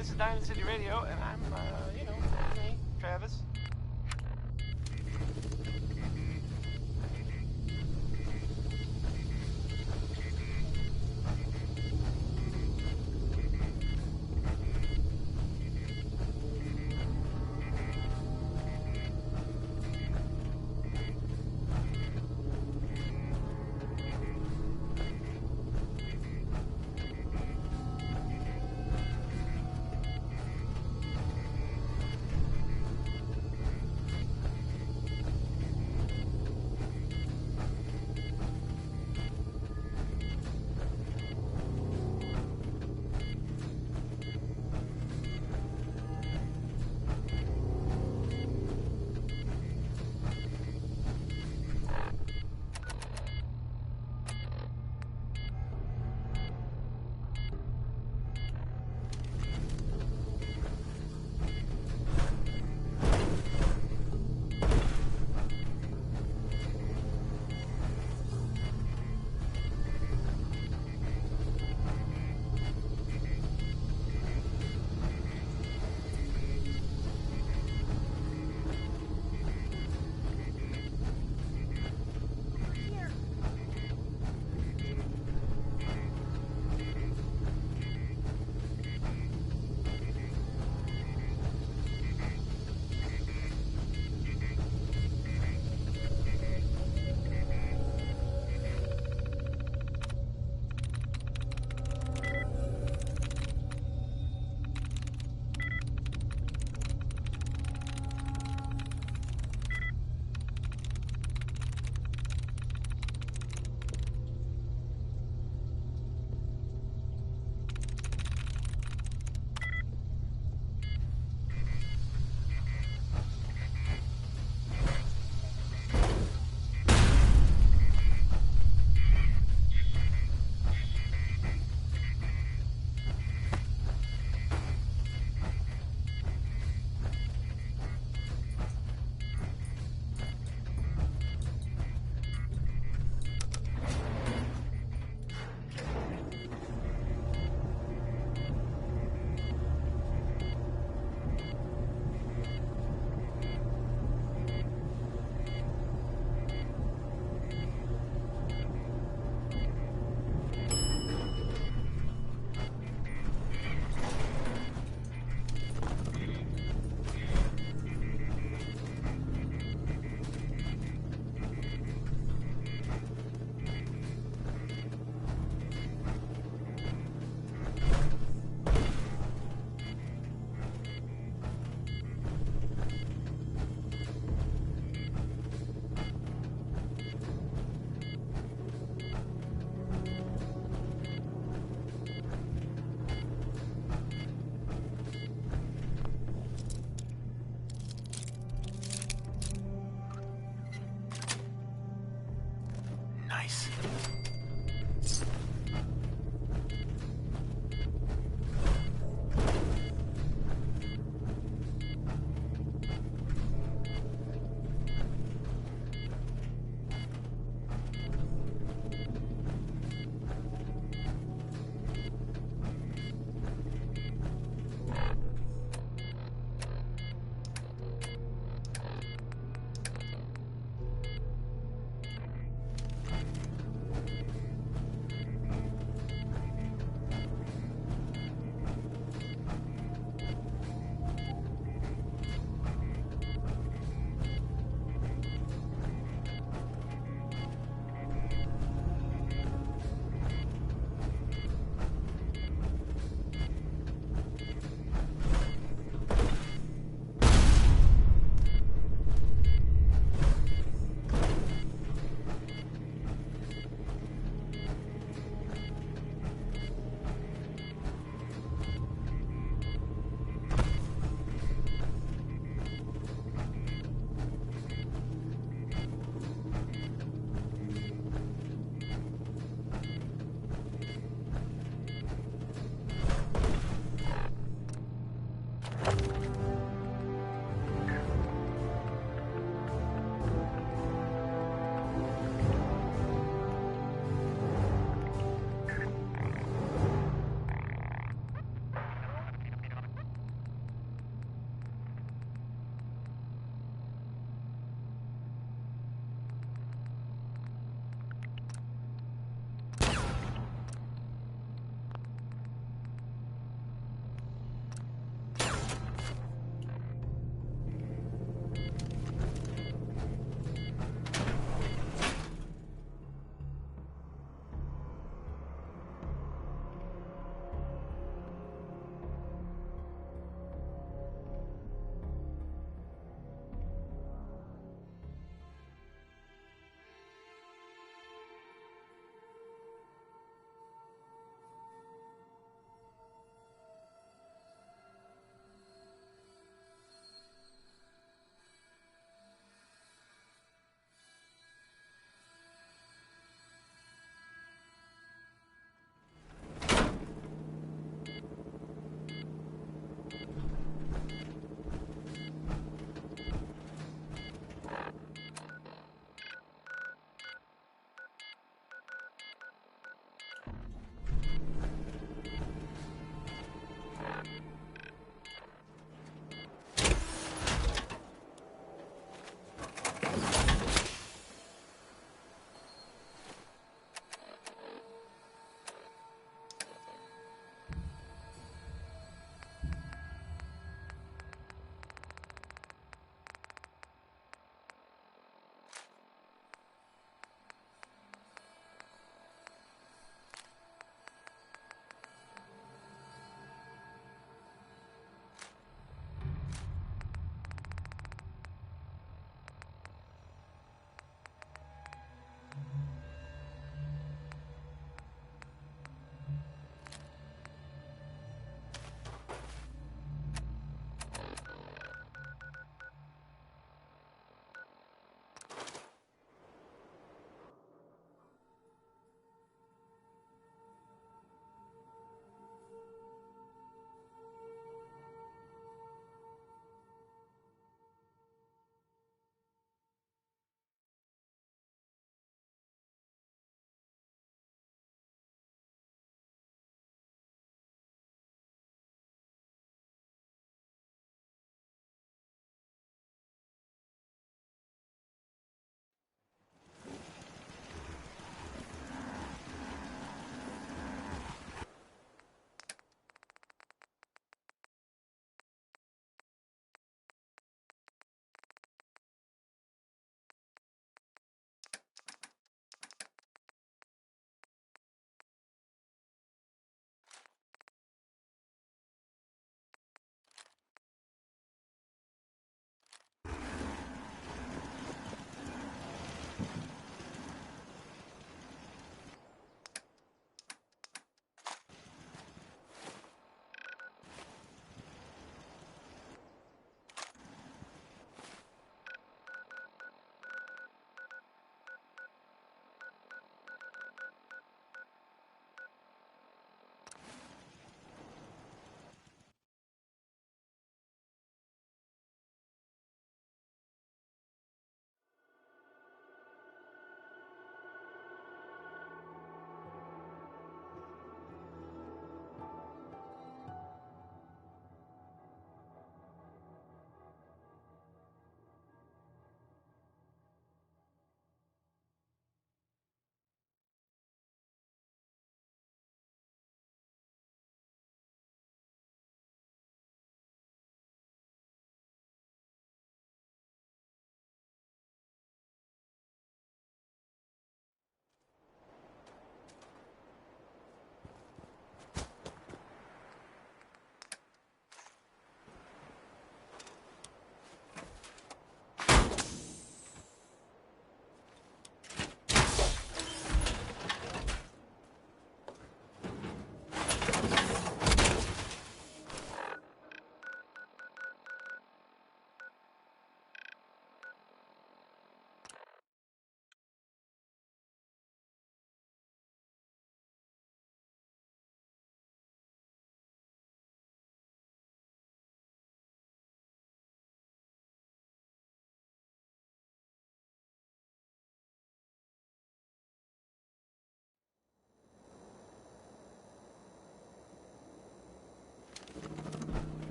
This is Diamond City Radio, and I'm, me, Travis.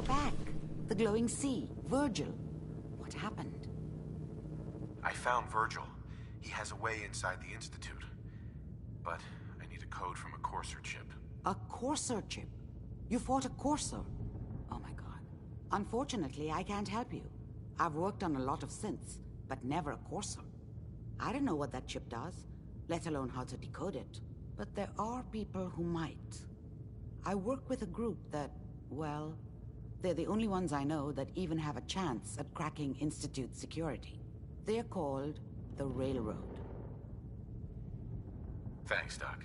back. The glowing sea. Virgil. What happened? I found Virgil. He has a way inside the Institute. But I need a code from a Courser chip. A Courser chip? You fought a Courser? Oh my god. Unfortunately, I can't help you. I've worked on a lot of synths, but never a Courser. I don't know what that chip does, let alone how to decode it. But there are people who might. I work with a group that, well, they're the only ones I know that even have a chance at cracking Institute security. They're called the Railroad. Thanks, Doc.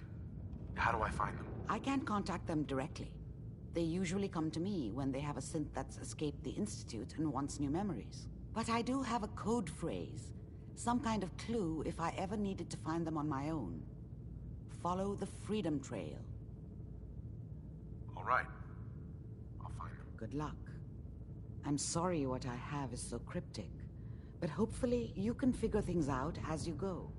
How do I find them? I can't contact them directly. They usually come to me when they have a synth that's escaped the Institute and wants new memories. But I do have a code phrase, some kind of clue if I ever needed to find them on my own. Follow the Freedom Trail. All right. I'll find them. Good luck. I'm sorry what I have is so cryptic, but hopefully you can figure things out as you go.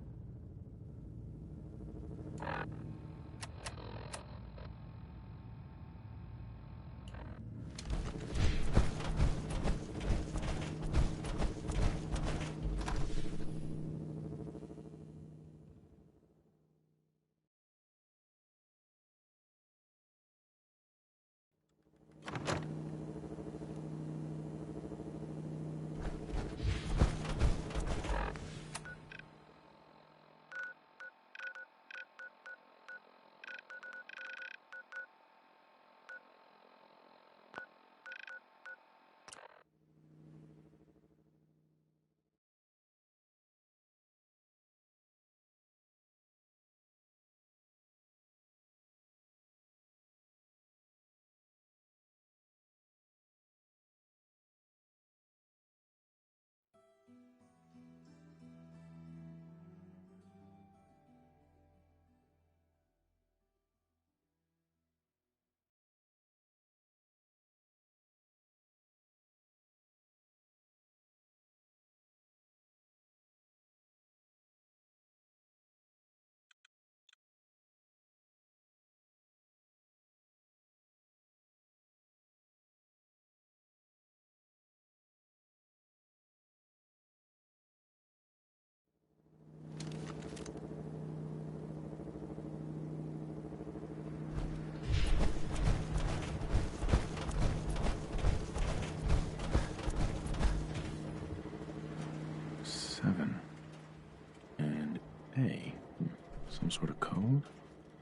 Some sort of code?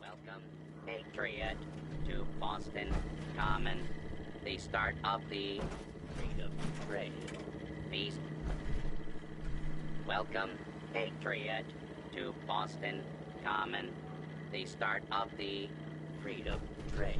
Welcome, Patriot, to Boston Common, the start of the Freedom Trail. Peace. Welcome, Patriot, to Boston Common, the start of the Freedom Trail.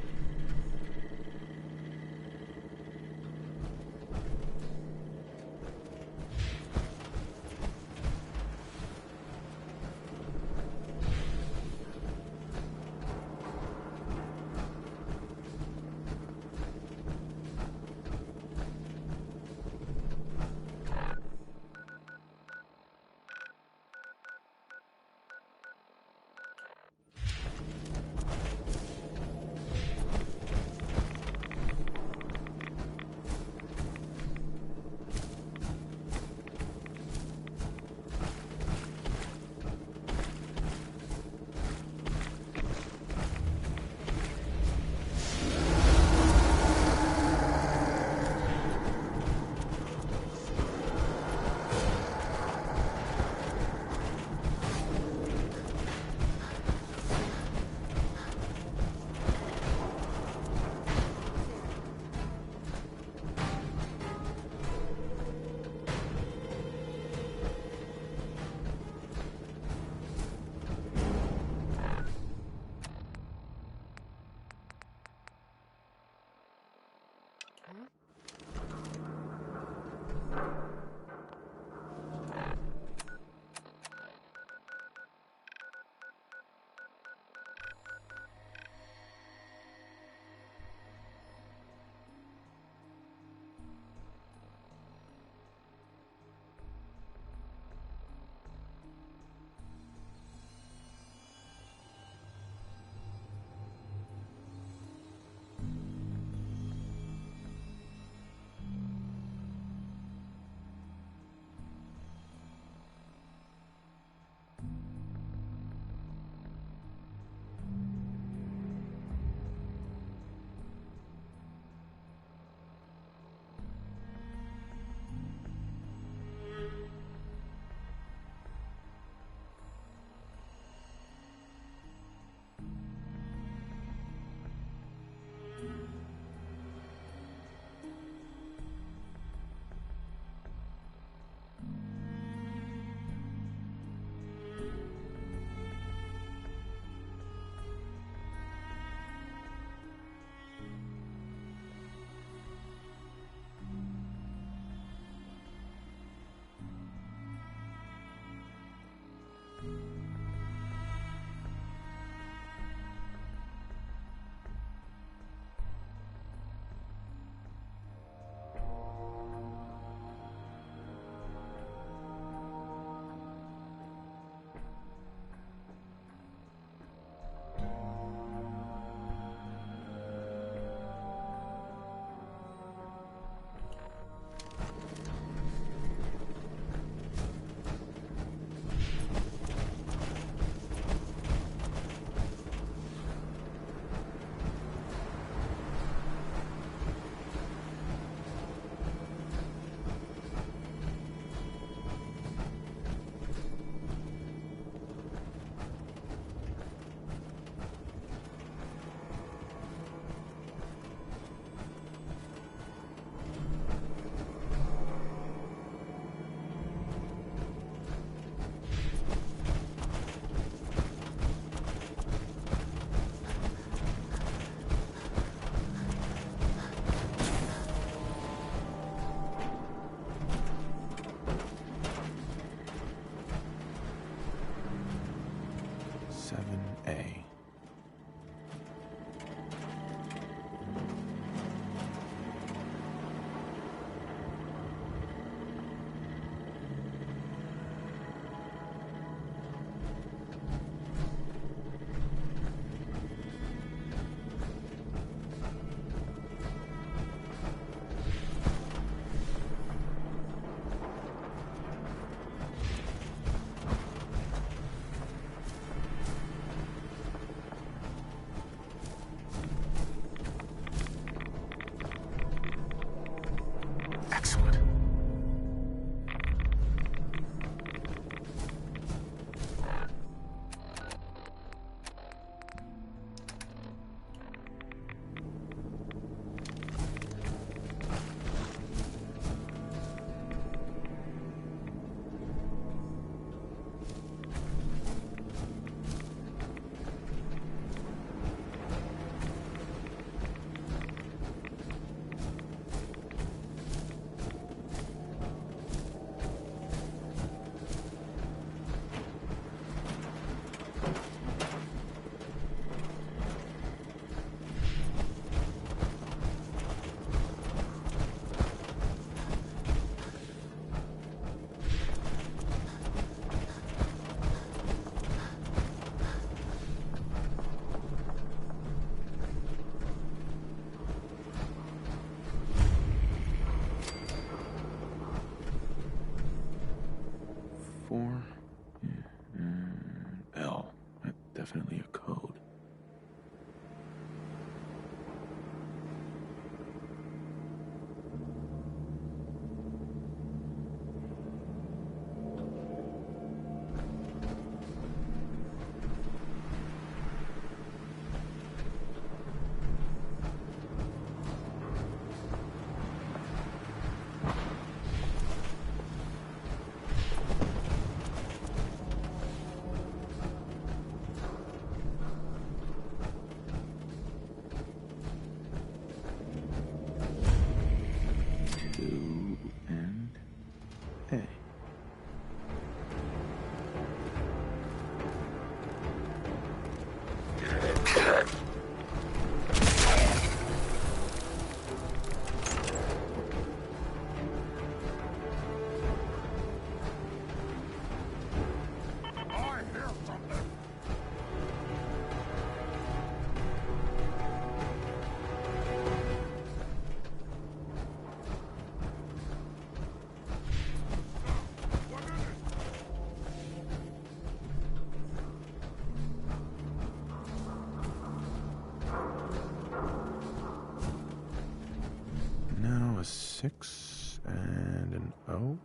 7A. Excellent. L. That's definitely a code. And A. Now a 6 and an O.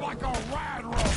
like a rad roll!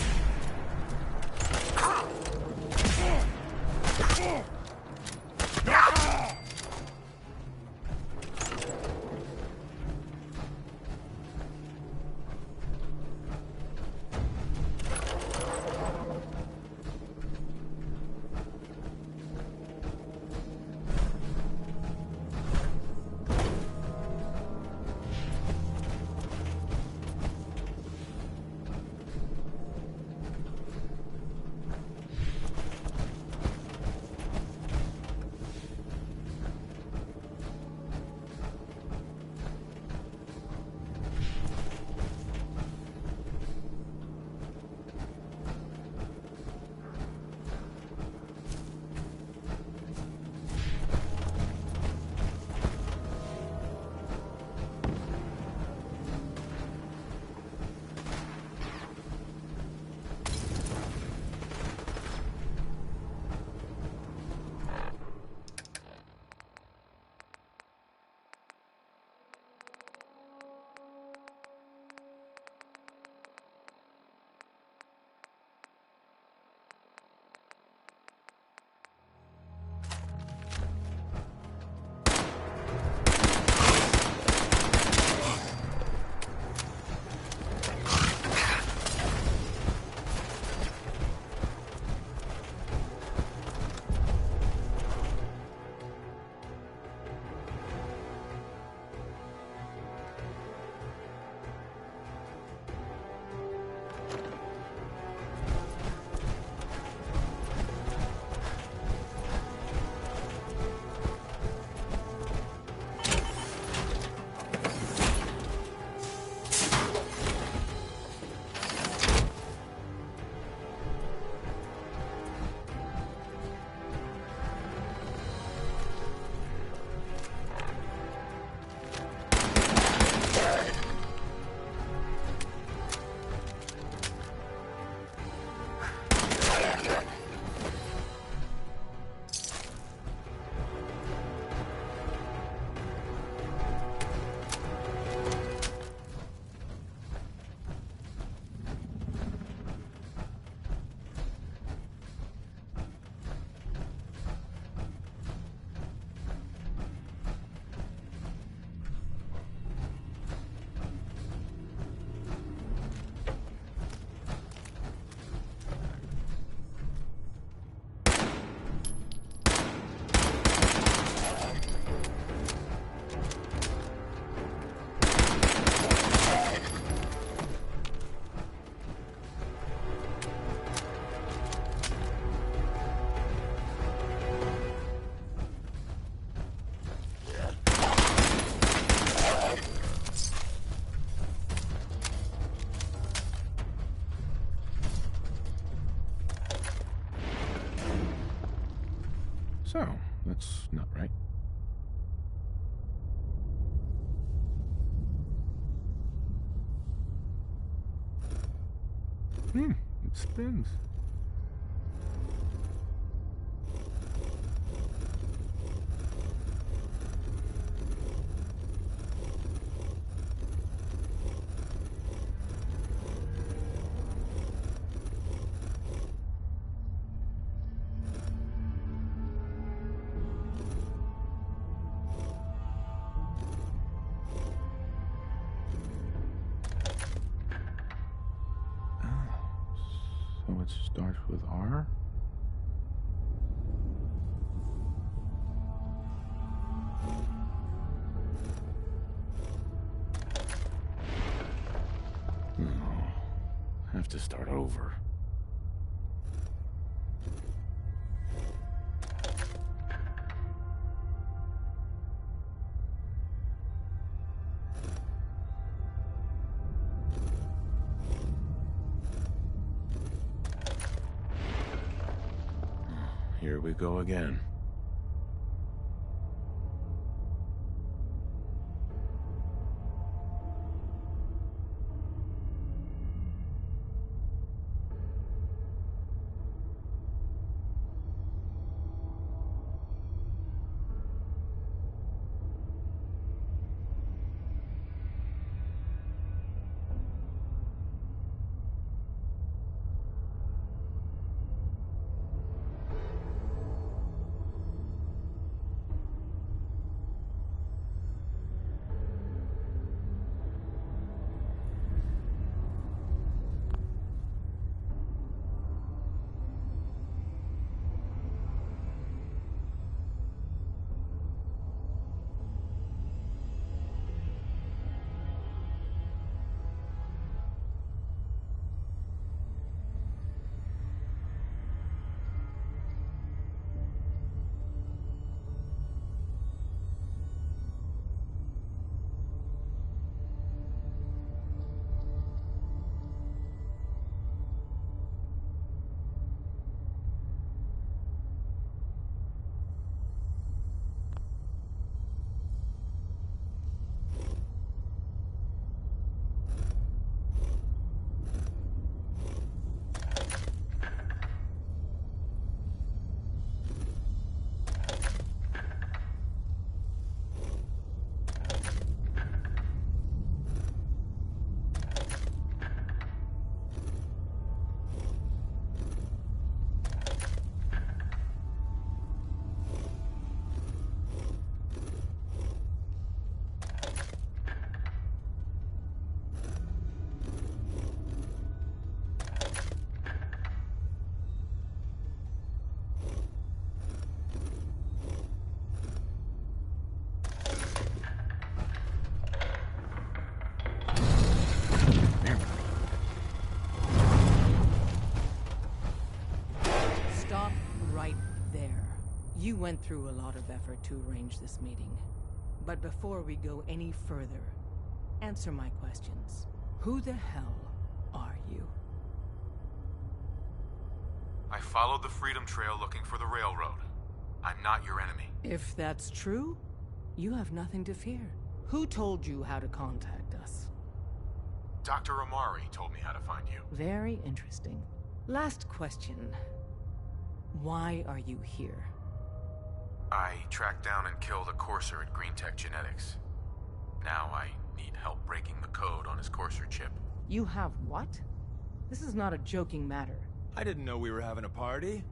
So, that's not right. It spins. So it starts with R? No. Have to start over. Here we go again. You went through a lot of effort to arrange this meeting. But before we go any further, answer my questions. Who the hell are you? I followed the Freedom Trail looking for the railroad. I'm not your enemy. If that's true, you have nothing to fear. Who told you how to contact us? Dr. Amari told me how to find you. Very interesting. Last question. Why are you here? I tracked down and killed a courser at GreenTech Genetics. Now I need help breaking the code on his courser chip. You have what? This is not a joking matter. I didn't know we were having a party.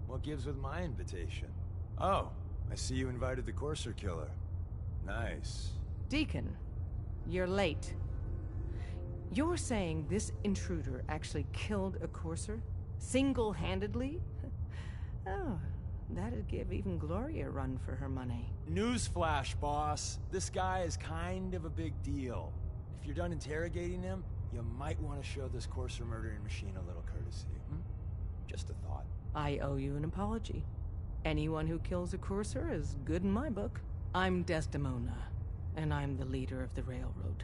What gives with my invitation? Oh, I see you invited the courser killer. Nice. Deacon, you're late. You're saying this intruder actually killed a courser? Single-handedly? Oh, that'd give even Gloria a run for her money. Newsflash, boss. This guy is kind of a big deal. If you're done interrogating him, you might want to show this courser murdering machine a little courtesy. Just a thought. I owe you an apology. Anyone who kills a courser is good in my book. I'm Desdemona, and I'm the leader of the railroad.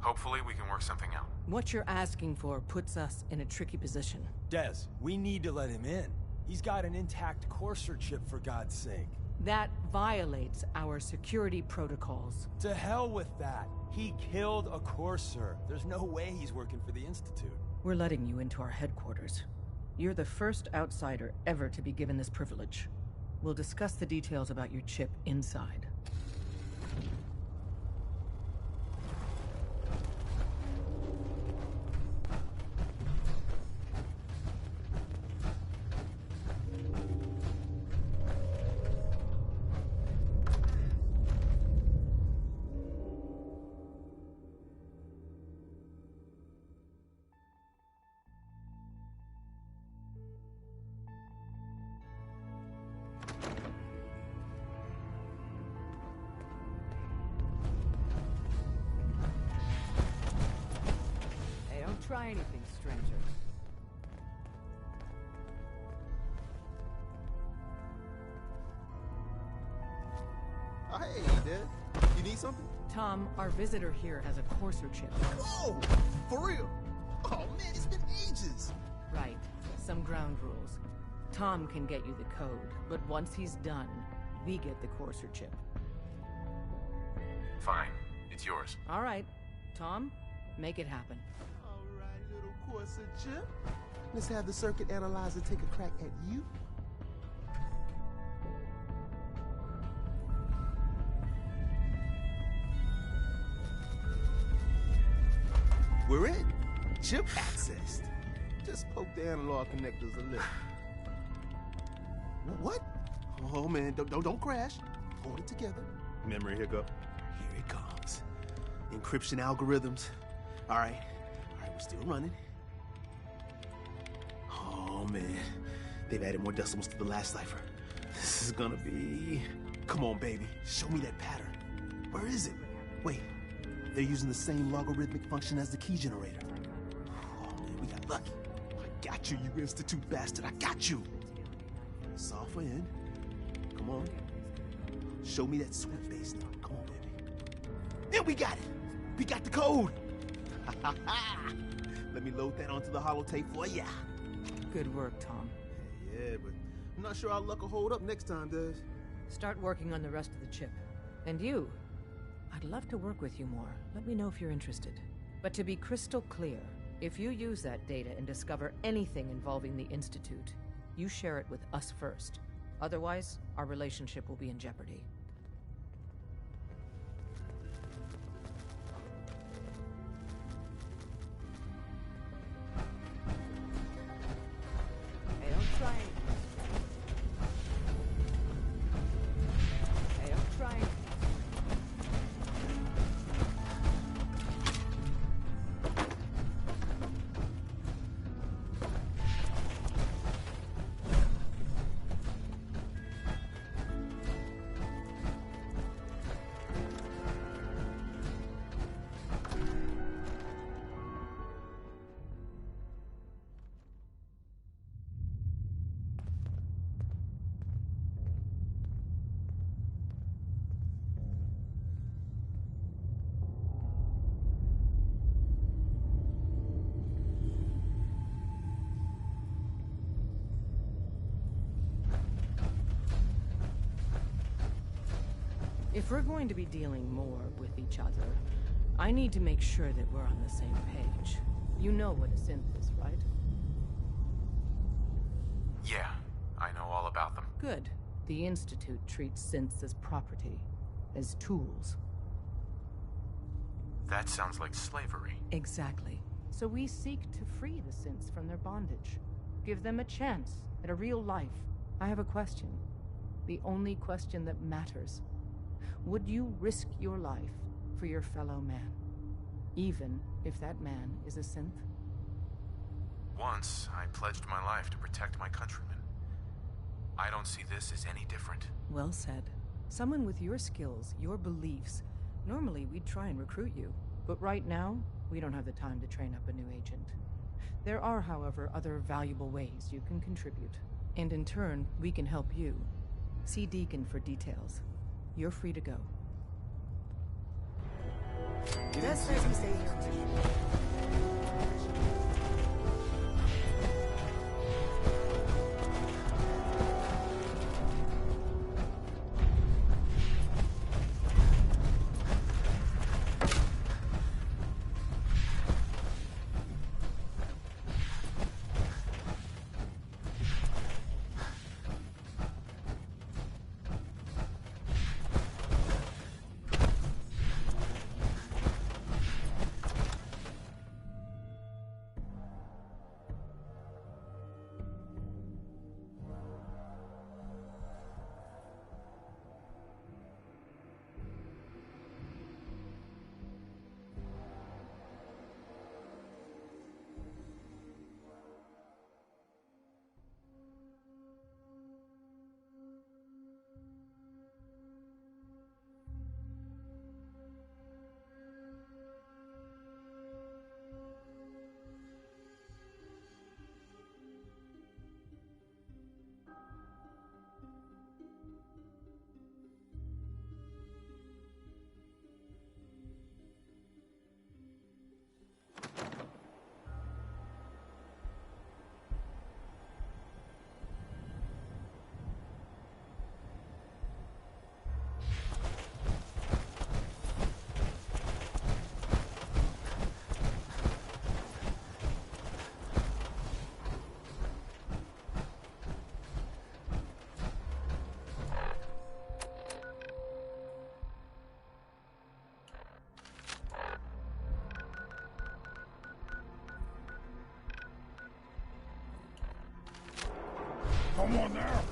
Hopefully we can work something out. What you're asking for puts us in a tricky position. Des, we need to let him in. He's got an intact courser chip, for God's sake. That violates our security protocols. To hell with that. He killed a courser. There's no way he's working for the Institute. We're letting you into our headquarters. You're the first outsider ever to be given this privilege. We'll discuss the details about your chip inside. Try anything, stranger. Oh, hey, Dad. You need something? Tom, our visitor here has a courser chip. Oh, for real? Oh, man, it's been ages. Right. Some ground rules. Tom can get you the code, but once he's done, we get the courser chip. Fine. It's yours. All right. Tom, make it happen. Courser chip. Let's have the circuit analyzer take a crack at you. We're in. Chip accessed. Just poke the analog connectors a little. What? Oh man, don't crash. Hold it together. Memory hiccup. Here it comes. Encryption algorithms. All right, we're still running. Oh man, they've added more decimals to the last cipher. This is gonna be... Come on, baby, show me that pattern. Where is it? Wait, they're using the same logarithmic function as the key generator. Oh man, we got lucky. I got you, you Institute bastard, I got you. Software in. Come on. Show me that sweet bass stuff. Come on, baby. Then we got it. We got the code. Let me load that onto the holotape for ya. Good work, Tom. Yeah, but I'm not sure our luck will hold up next time, Des. Start working on the rest of the chip. And you, I'd love to work with you more. Let me know if you're interested. But to be crystal clear, if you use that data and discover anything involving the Institute, you share it with us first. Otherwise, our relationship will be in jeopardy. Hey, don't try it. Hey, don't try it. we're going to be dealing more with each other, I need to make sure that we're on the same page. You know what a synth is, right? Yeah, I know all about them. Good. The Institute treats synths as property, as tools. That sounds like slavery. Exactly. So we seek to free the synths from their bondage. Give them a chance at a real life. I have a question. The only question that matters. Would you risk your life for your fellow man? Even if that man is a synth? Once, I pledged my life to protect my countrymen. I don't see this as any different. Well said. Someone with your skills, your beliefs. Normally, we'd try and recruit you. But right now, we don't have the time to train up a new agent. There are, however, other valuable ways you can contribute. And in turn, we can help you. See Deacon for details. You're free to go. Just let me stay here. Come on now!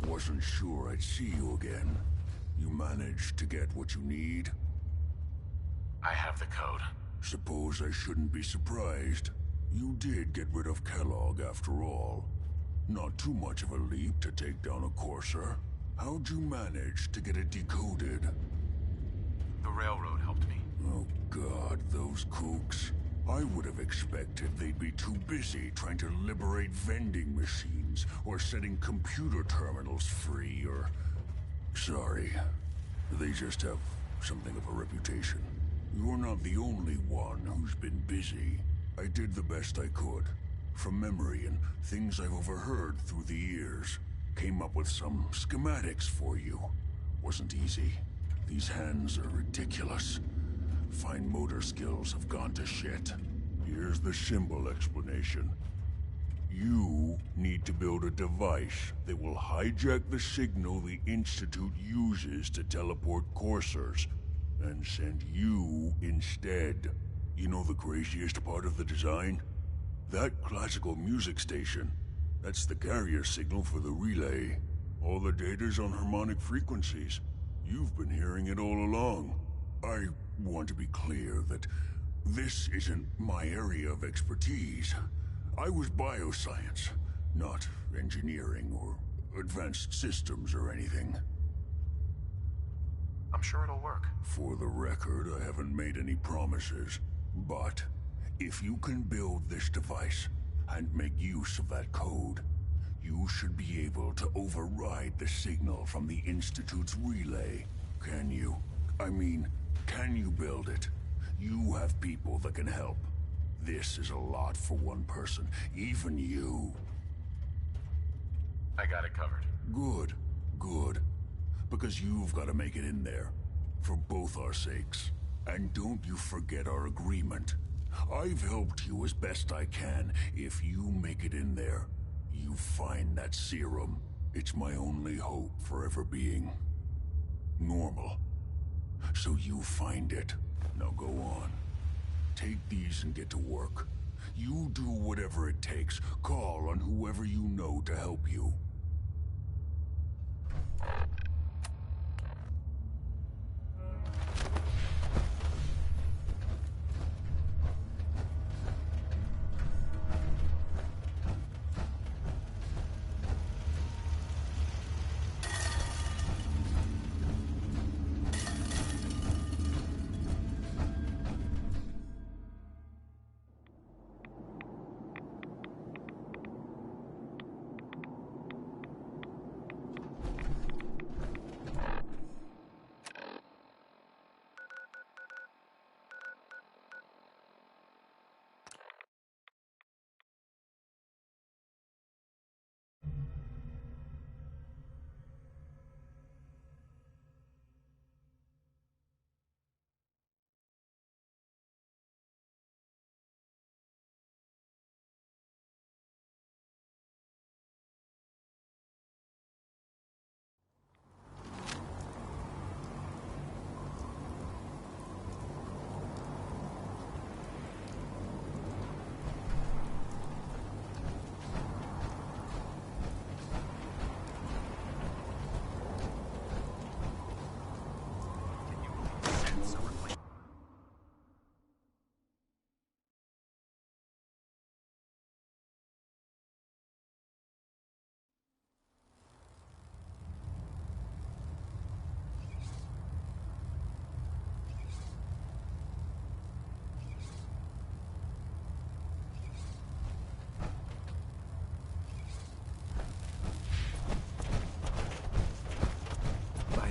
Wasn't sure I'd see you again. You managed to get what you need? I have the code. Suppose I shouldn't be surprised. You did get rid of Kellogg after all. Not too much of a leap to take down a Courser. How'd you manage to get it decoded? The railroad helped me. Oh God, those kooks. I would have expected they'd be too busy trying to liberate vending machines or setting computer terminals free or... Sorry. They just have something of a reputation. You're not the only one who's been busy. I did the best I could. From memory and things I've overheard through the years. Came up with some schematics for you. Wasn't easy. These hands are ridiculous. Fine motor skills have gone to shit. Here's the symbol explanation. You need to build a device that will hijack the signal the Institute uses to teleport coursers, and send you instead. You know the craziest part of the design? That classical music station. That's the carrier signal for the relay. All the data's on harmonic frequencies. You've been hearing it all along. I want to be clear that this isn't my area of expertise. I was bioscience, not engineering or advanced systems or anything. I'm sure it'll work. For the record, I haven't made any promises. But if you can build this device and make use of that code, you should be able to override the signal from the Institute's relay. Can you? I mean, can you build it? You have people that can help. This is a lot for one person, even you. I got it covered. Good, good. Because you've got to make it in there. For both our sakes. And don't you forget our agreement. I've helped you as best I can. If you make it in there, you find that serum. It's my only hope for ever being normal. So you find it. Now go on. Take these and get to work. You do whatever it takes. Call on whoever you know to help you.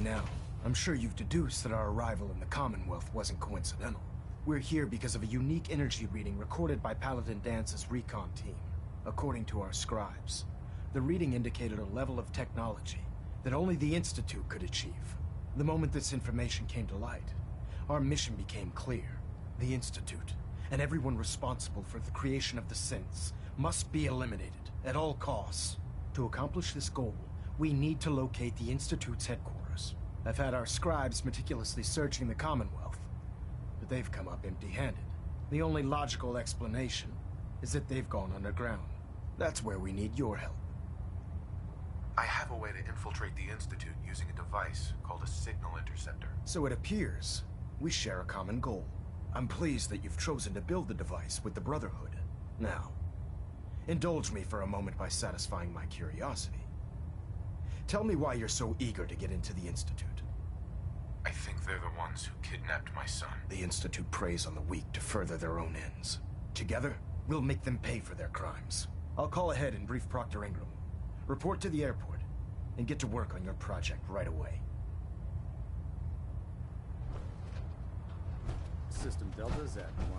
Now, I'm sure you've deduced that our arrival in the Commonwealth wasn't coincidental. We're here because of a unique energy reading recorded by Paladin Dance's recon team. According to our scribes, the reading indicated a level of technology that only the Institute could achieve. The moment this information came to light, our mission became clear. The Institute, and everyone responsible for the creation of the synths, must be eliminated at all costs. To accomplish this goal, we need to locate the Institute's headquarters. I've had our scribes meticulously searching the Commonwealth, but they've come up empty-handed. The only logical explanation is that they've gone underground. That's where we need your help. I have a way to infiltrate the Institute using a device called a signal interceptor. So it appears we share a common goal. I'm pleased that you've chosen to build the device with the Brotherhood. Now, indulge me for a moment by satisfying my curiosity. Tell me why you're so eager to get into the Institute. I think they're the ones who kidnapped my son. The Institute preys on the weak to further their own ends. Together, we'll make them pay for their crimes. I'll call ahead and brief Proctor Ingram. Report to the airport, and get to work on your project right away. System Delta's at 100%.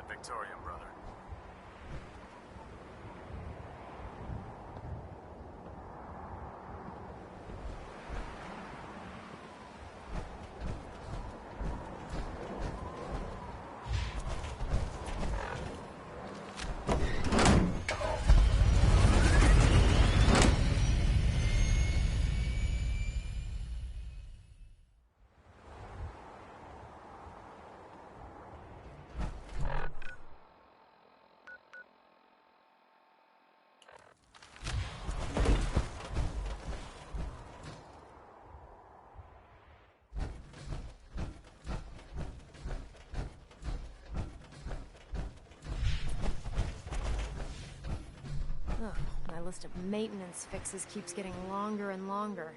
Victorian, brother. Ugh, my list of maintenance fixes keeps getting longer and longer.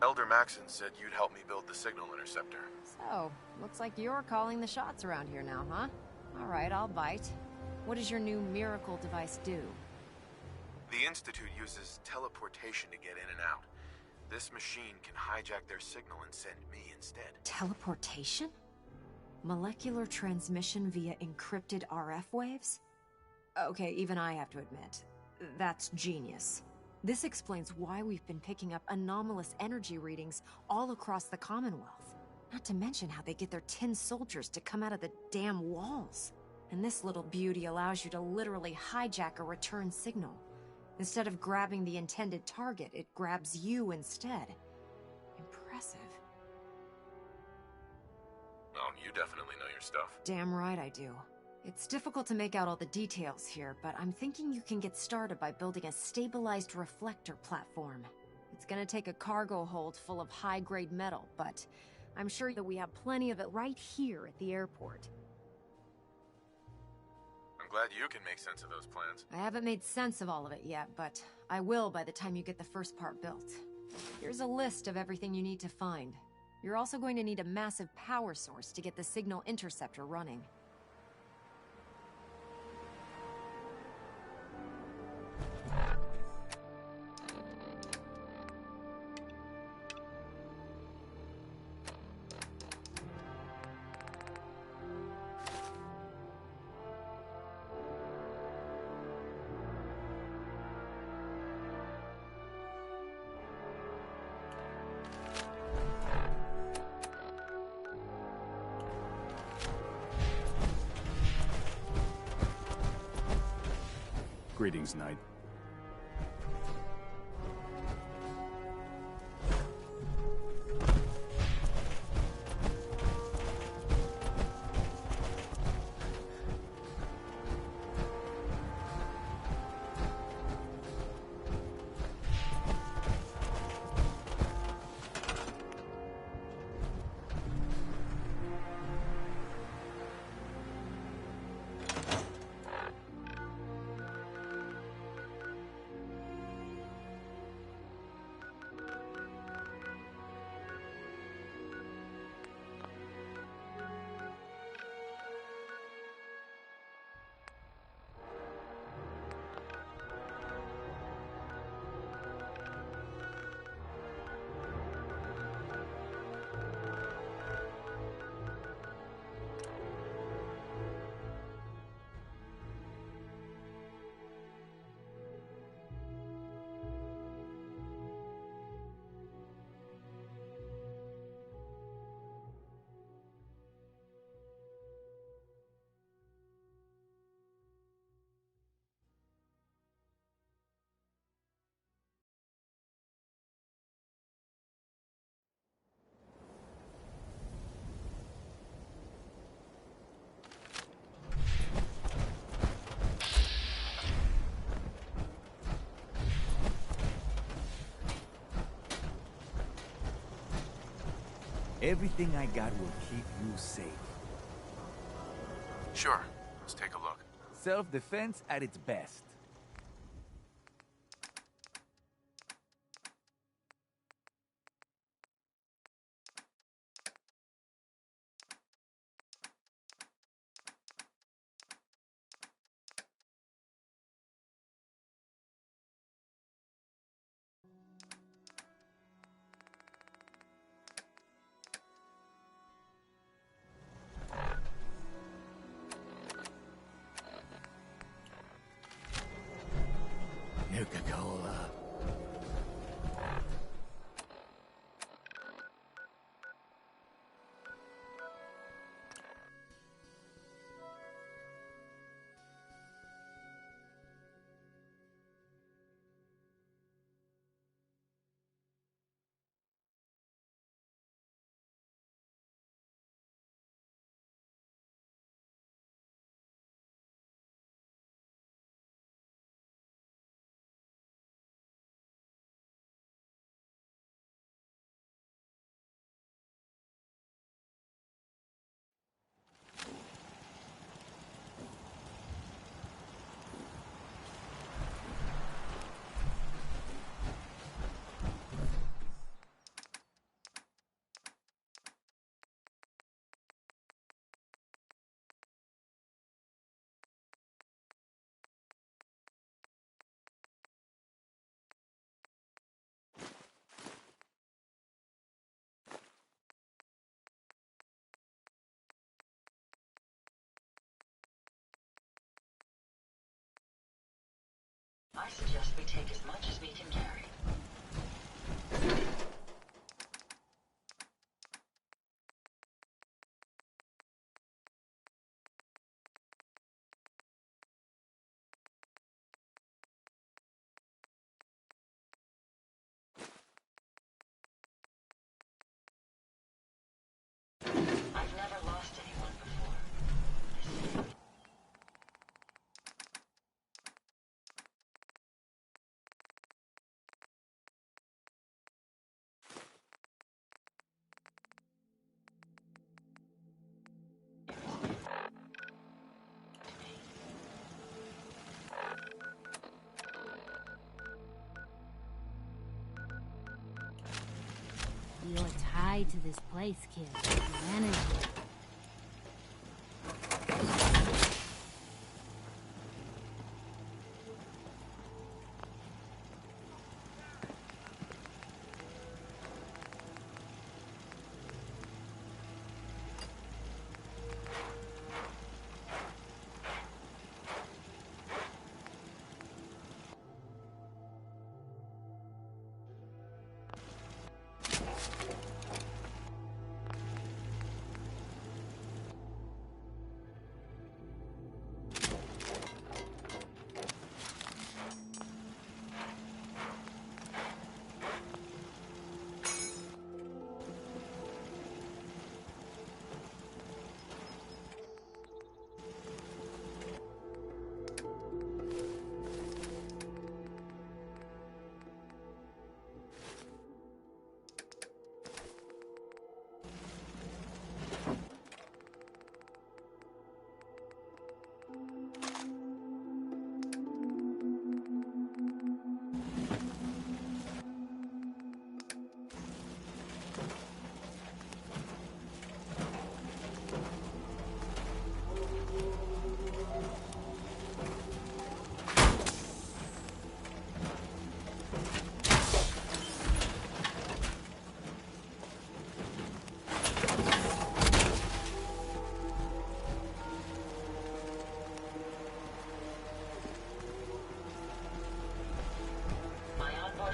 Elder Maxon said you'd help me build the signal interceptor. So, looks like you're calling the shots around here now, huh? Alright, I'll bite. What does your new miracle device do? The Institute uses teleportation to get in and out. This machine can hijack their signal and send me instead. Teleportation? Molecular transmission via encrypted RF waves? Okay, even I have to admit, that's genius. This explains why we've been picking up anomalous energy readings all across the Commonwealth. Not to mention how they get their tin soldiers to come out of the damn walls. And this little beauty allows you to literally hijack a return signal. Instead of grabbing the intended target, it grabs you instead. Impressive. Oh, you definitely know your stuff. Damn right I do. It's difficult to make out all the details here, but I'm thinking you can get started by building a stabilized reflector platform. It's gonna take a cargo hold full of high-grade metal, but I'm sure that we have plenty of it right here at the airport. I'm glad you can make sense of those plans. I haven't made sense of all of it yet, but I will by the time you get the first part built. Here's a list of everything you need to find. You're also going to need a massive power source to get the signal interceptor running. Greetings, Knight. Everything I got will keep you safe. Sure. Let's take a look. Self-defense at its best. We take as much as we can carry. I've never lost anyone before. You're tied to this place, kid. Manage it.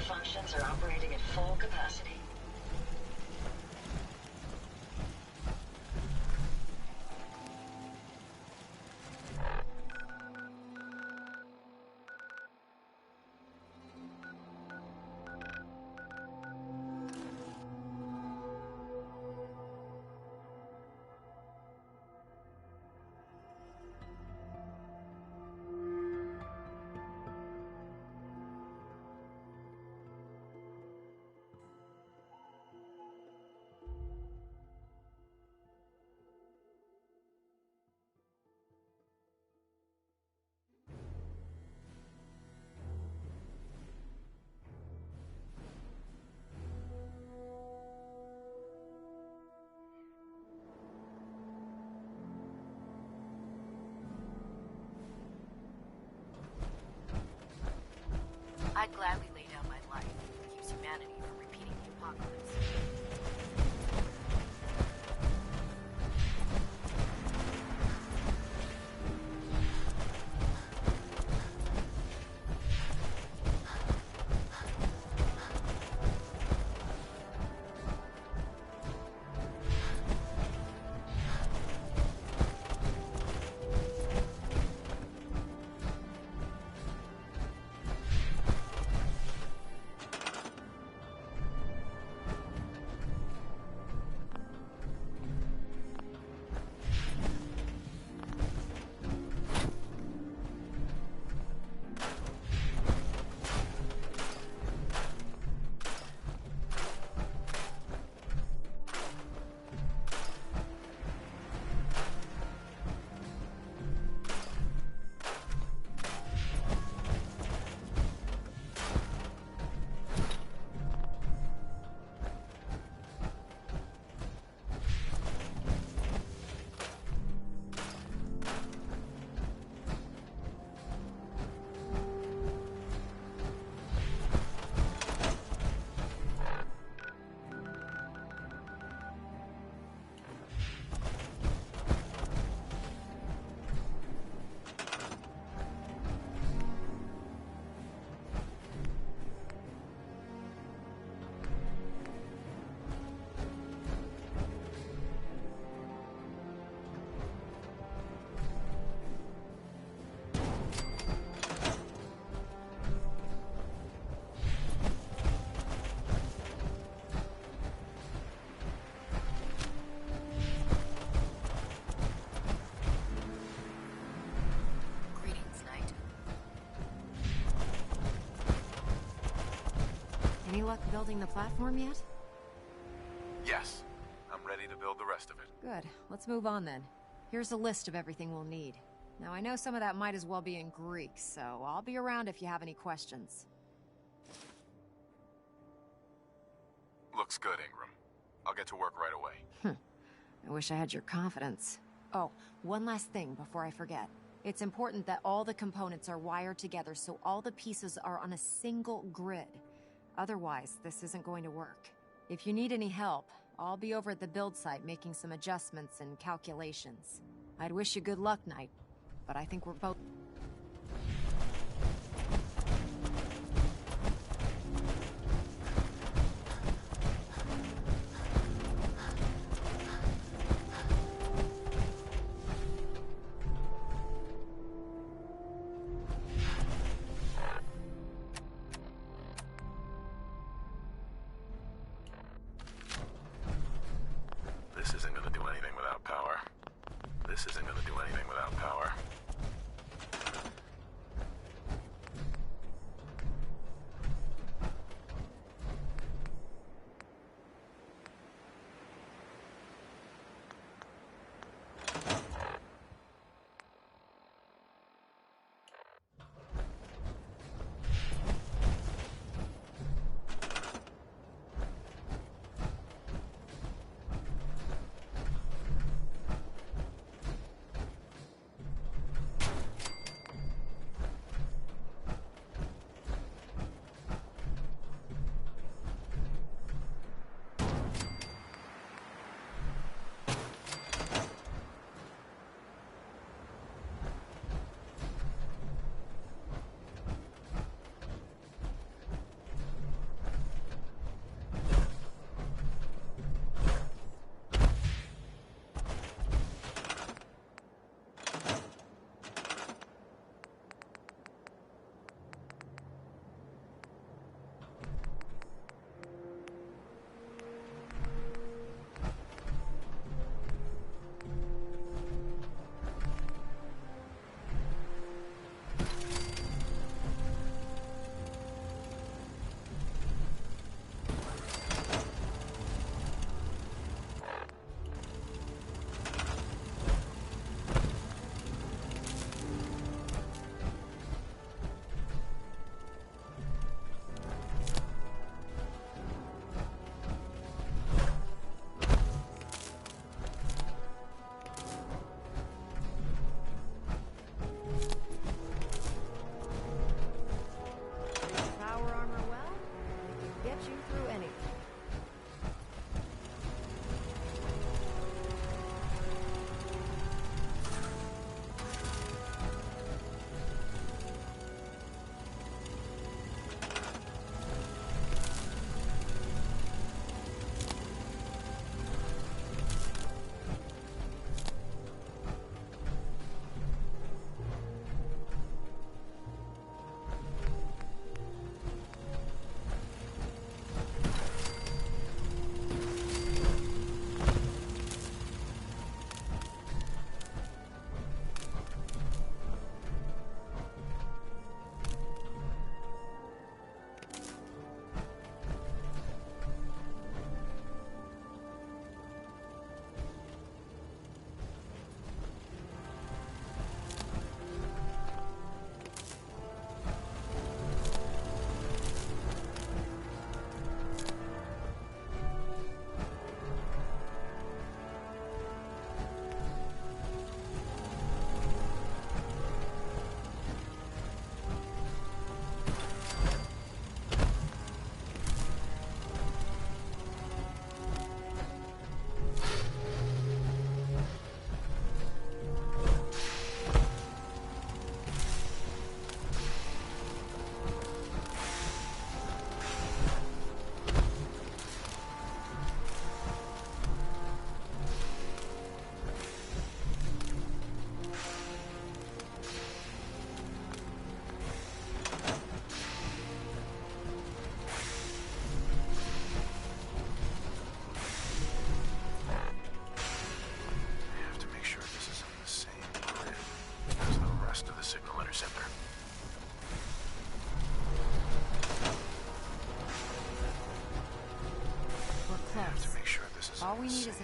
Functions are operating at full capacity. I'd gladly lay down my life to keep humanity from repeating the apocalypse. luck building the platform yet? Yes. I'm ready to build the rest of it. Good. Let's move on then. Here's a list of everything we'll need. Now, I know some of that might as well be in Greek, so I'll be around if you have any questions. Looks good, Ingram. I'll get to work right away. I wish I had your confidence. Oh, one last thing before I forget. It's important that all the components are wired together so all the pieces are on a single grid. Otherwise, this isn't going to work. If you need any help, I'll be over at the build site making some adjustments and calculations. I'd wish you good luck, Knight, but I think we're both... This isn't gonna do anything without power. This isn't gonna do anything without power.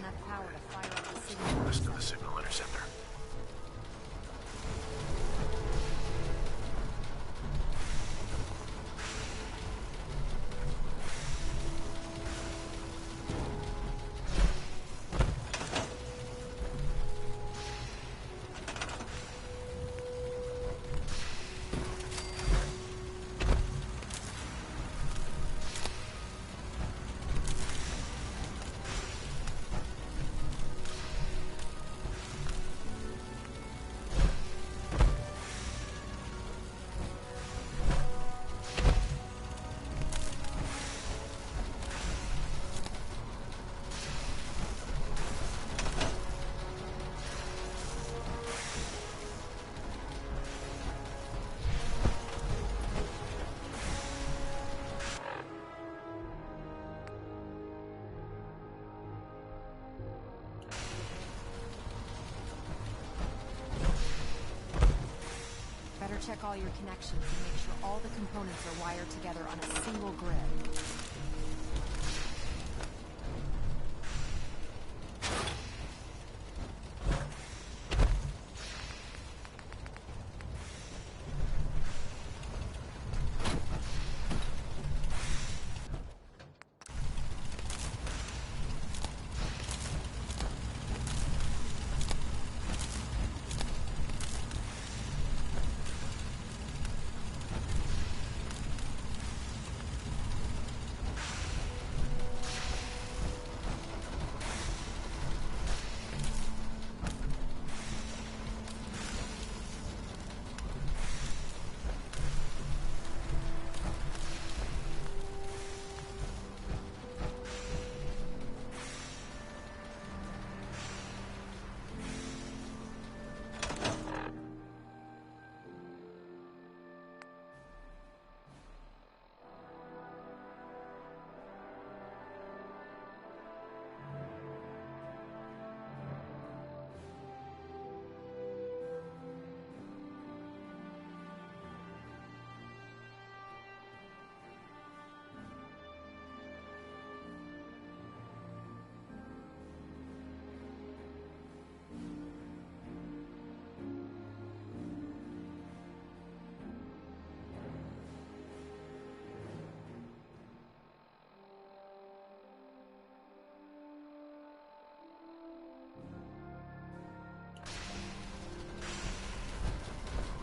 enough power to fire up the signal. Listen to the signal interceptor. Check all your connections and make sure all the components are wired together on a single grid.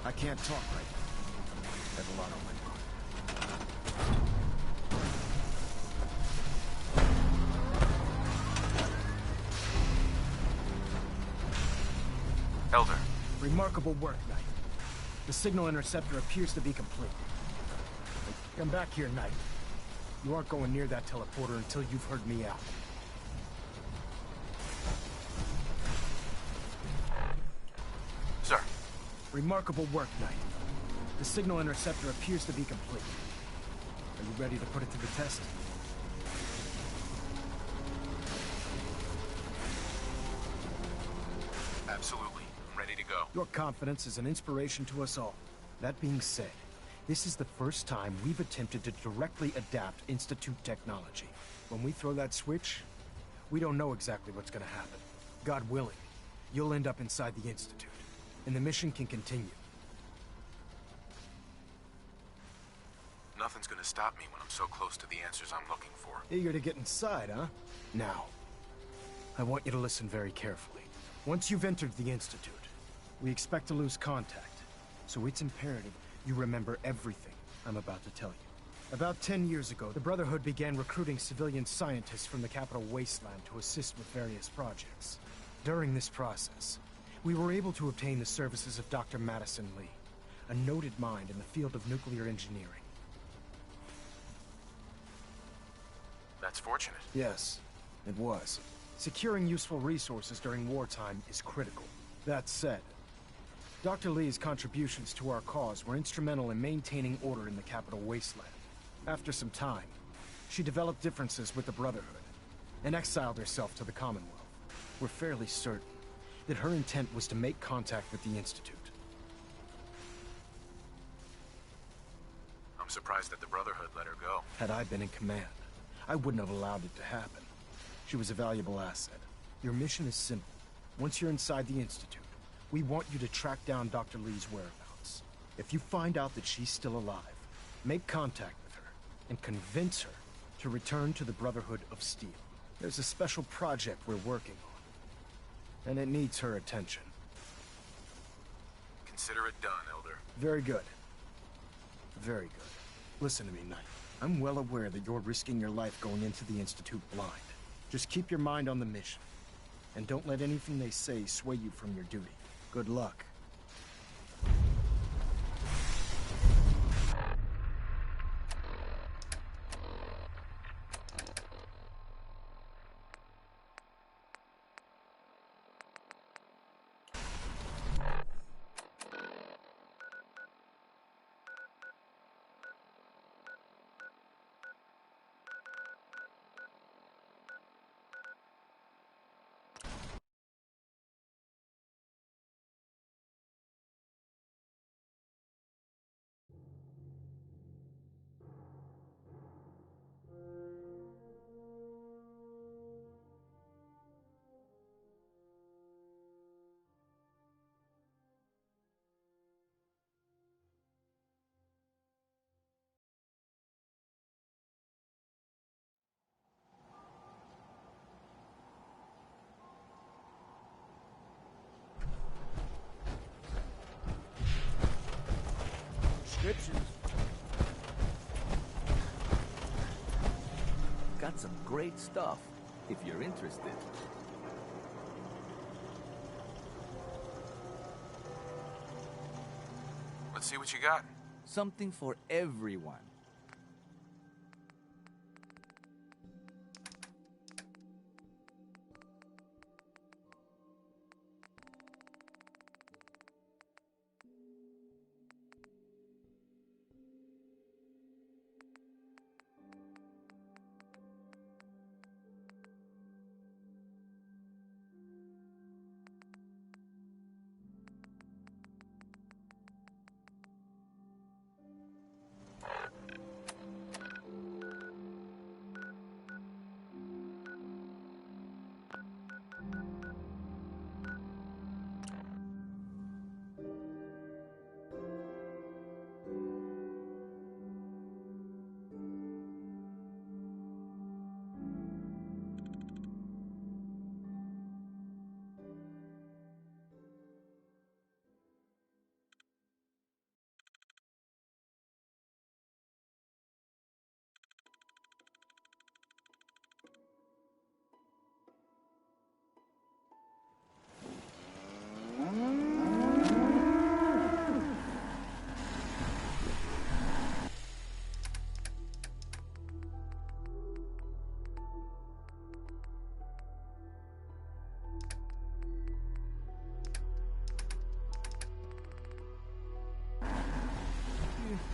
I can't talk right now. I have a lot on my mind. Elder. Remarkable work, Knight. The signal interceptor appears to be complete. Come back here, Knight. You aren't going near that teleporter until you've heard me out. Sir. Remarkable work, Knight. The signal interceptor appears to be complete. Are you ready to put it to the test? Absolutely. I'm ready to go. Your confidence is an inspiration to us all. That being said, this is the first time we've attempted to directly adapt Institute technology. When we throw that switch, we don't know exactly what's gonna happen. God willing, you'll end up inside the Institute, and the mission can continue. Nothing's gonna stop me when I'm so close to the answers I'm looking for. Eager to get inside, huh? Now, I want you to listen very carefully. Once you've entered the Institute, we expect to lose contact, so it's imperative you remember everything I'm about to tell you. About 10 years ago, the Brotherhood began recruiting civilian scientists from the capital wasteland to assist with various projects. During this process, we were able to obtain the services of Dr. Madison Lee, a noted mind in the field of nuclear engineering. That's fortunate. Yes, it was. Securing useful resources during wartime is critical. That said, Dr. Lee's contributions to our cause were instrumental in maintaining order in the capital wasteland. After some time, she developed differences with the Brotherhood and exiled herself to the Commonwealth. We're fairly certain that her intent was to make contact with the Institute. I'm surprised that the Brotherhood let her go. Had I been in command, I wouldn't have allowed it to happen. She was a valuable asset, Your mission is simple. Once you're inside the Institute, we want you to track down Dr. Lee's whereabouts. If you find out that she's still alive, make contact with her and convince her to return to the Brotherhood of Steel. There's a special project we're working on, and it needs her attention. Consider it done, Elder. Very good. Very good. Listen to me, Knight. I'm well aware that you're risking your life going into the Institute blind. Just keep your mind on the mission, and don't let anything they say sway you from your duty. Good luck. Descriptions. Got some great stuff, if you're interested. Let's see what you got. Something for everyone.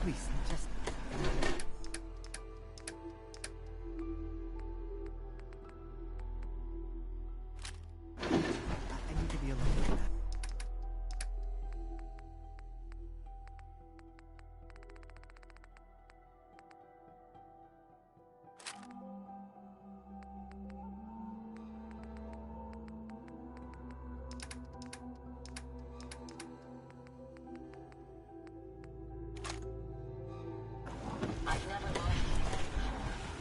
Please, just... I need to be alone with that. I've never lost anyone before.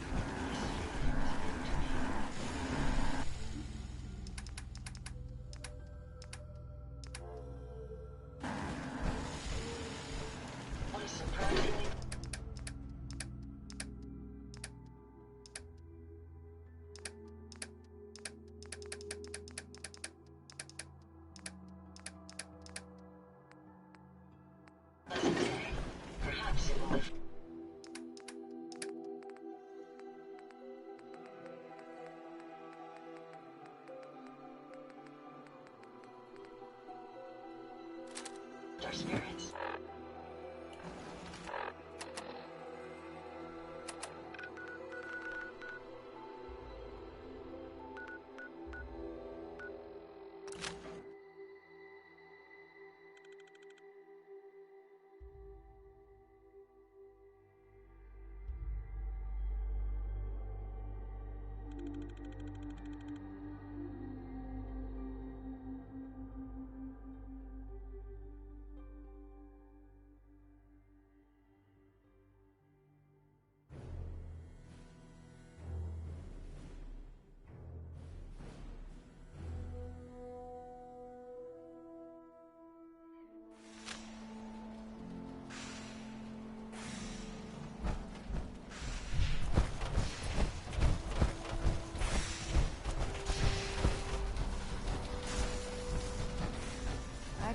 What is surprisingly... pleasant day. Perhaps it will lift... our spirits.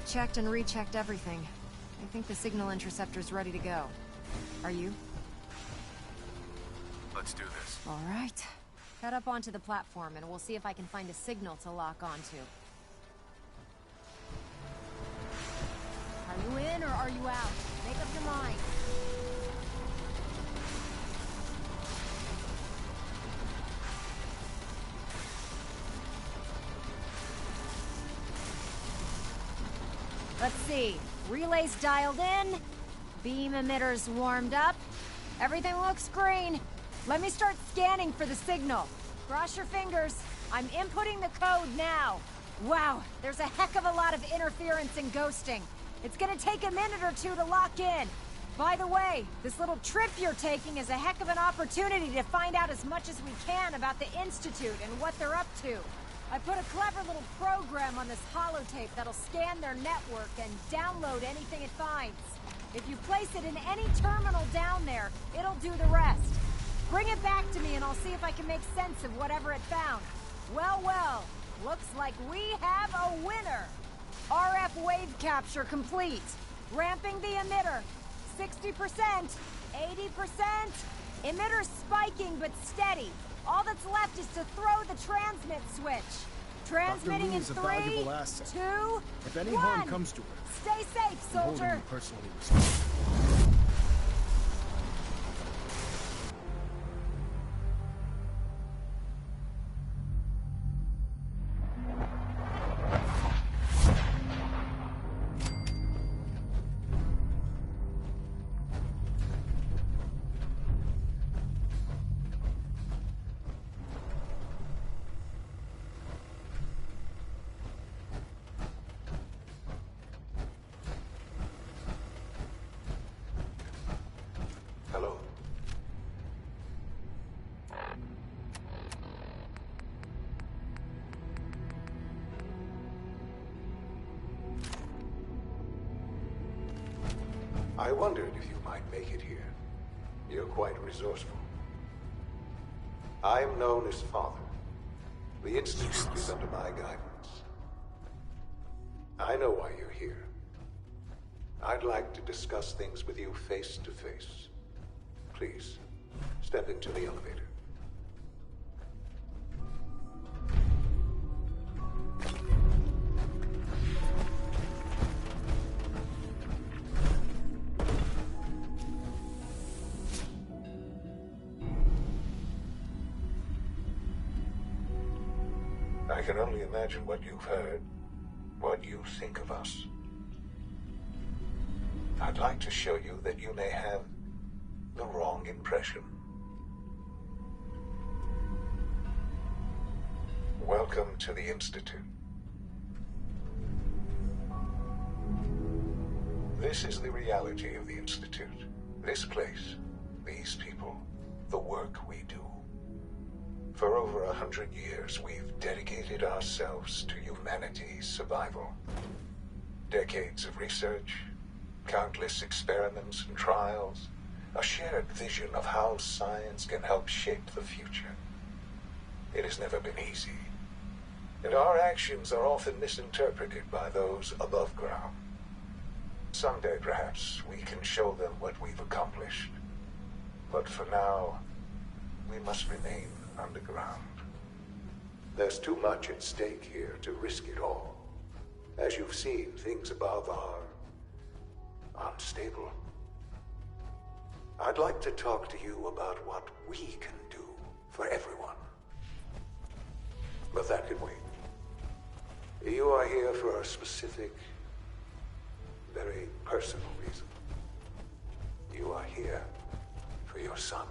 checked and rechecked everything. I think the signal interceptor's ready to go. Are you? Let's do this. All right. Head up onto the platform and we'll see if I can find a signal to lock onto. Are you in or are you out? Make up your mind. Let's see. Relays dialed in. Beam emitters warmed up. Everything looks green. Let me start scanning for the signal. Cross your fingers. I'm inputting the code now. Wow, there's a heck of a lot of interference and ghosting. It's gonna take a minute or two to lock in. By the way, this little trip you're taking is a heck of an opportunity to find out as much as we can about the Institute and what they're up to. I put a clever little program on this holotape that'll scan their network and download anything it finds. If you place it in any terminal down there, it'll do the rest. Bring it back to me and I'll see if I can make sense of whatever it found. Well, well, looks like we have a winner. RF wave capture complete. Ramping the emitter. 60%, 80%. Emitter spiking but steady. All that's left is to throw the transmit switch. Transmitting in 3, 2, 1. If any harm comes to her, stay safe, I'm holding soldier. you personally responsible. Hello. I wondered if you might make it here. You're quite resourceful. I'm known as Father. The Institute is under my guidance. I know why you're here. I'd like to discuss things with you face to face. Please, step into the elevator. I can only imagine what you've heard, what you think of us. I'd like to show you that you may have the wrong impression. Welcome to the Institute. This is the reality of the Institute. This place, these people, the work we do. For over 100 years, we've dedicated ourselves to humanity's survival. Decades of research, countless experiments and trials, a shared vision of how science can help shape the future. It has never been easy, and our actions are often misinterpreted by those above ground. Someday, perhaps, we can show them what we've accomplished. But for now, we must remain underground. There's too much at stake here to risk it all. As you've seen, things above are unstable. I'd like to talk to you about what we can do for everyone. But that can wait. You are here for a specific, very personal reason. You are here for your son.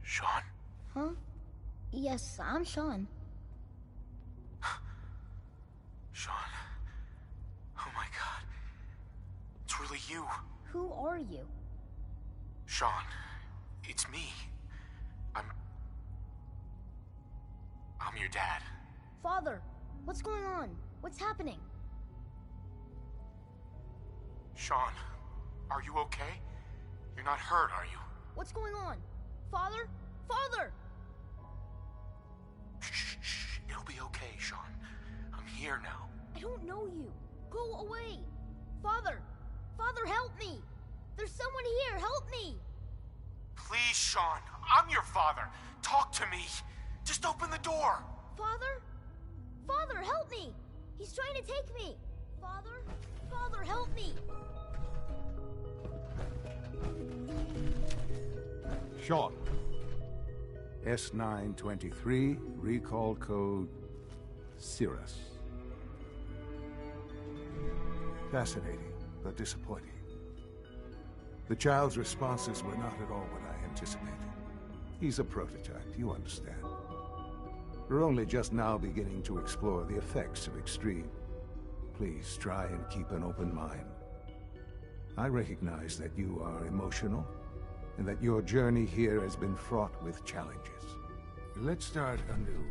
Sean? Huh? Yes, I'm Sean. Sean. Oh my god. you. Who are you? Sean, it's me. I'm your dad. Father, what's going on? What's happening? Sean, are you okay? You're not hurt, are you? What's going on? Father? Father! Shh. It'll be okay, Sean. I'm here now. I don't know you. Go away. Father! Father, help me! There's someone here, help me! Please, Sean. I'm your father. Talk to me. Just open the door. Father? Father, help me! He's trying to take me! Father? Father, help me! Sean. S923, recall code Cirrus. Fascinating, but disappointing. The child's responses were not at all what I anticipated. He's a prototype, you understand. We're only just now beginning to explore the effects of extreme. Please try and keep an open mind. I recognize that you are emotional, and that your journey here has been fraught with challenges. Let's start anew.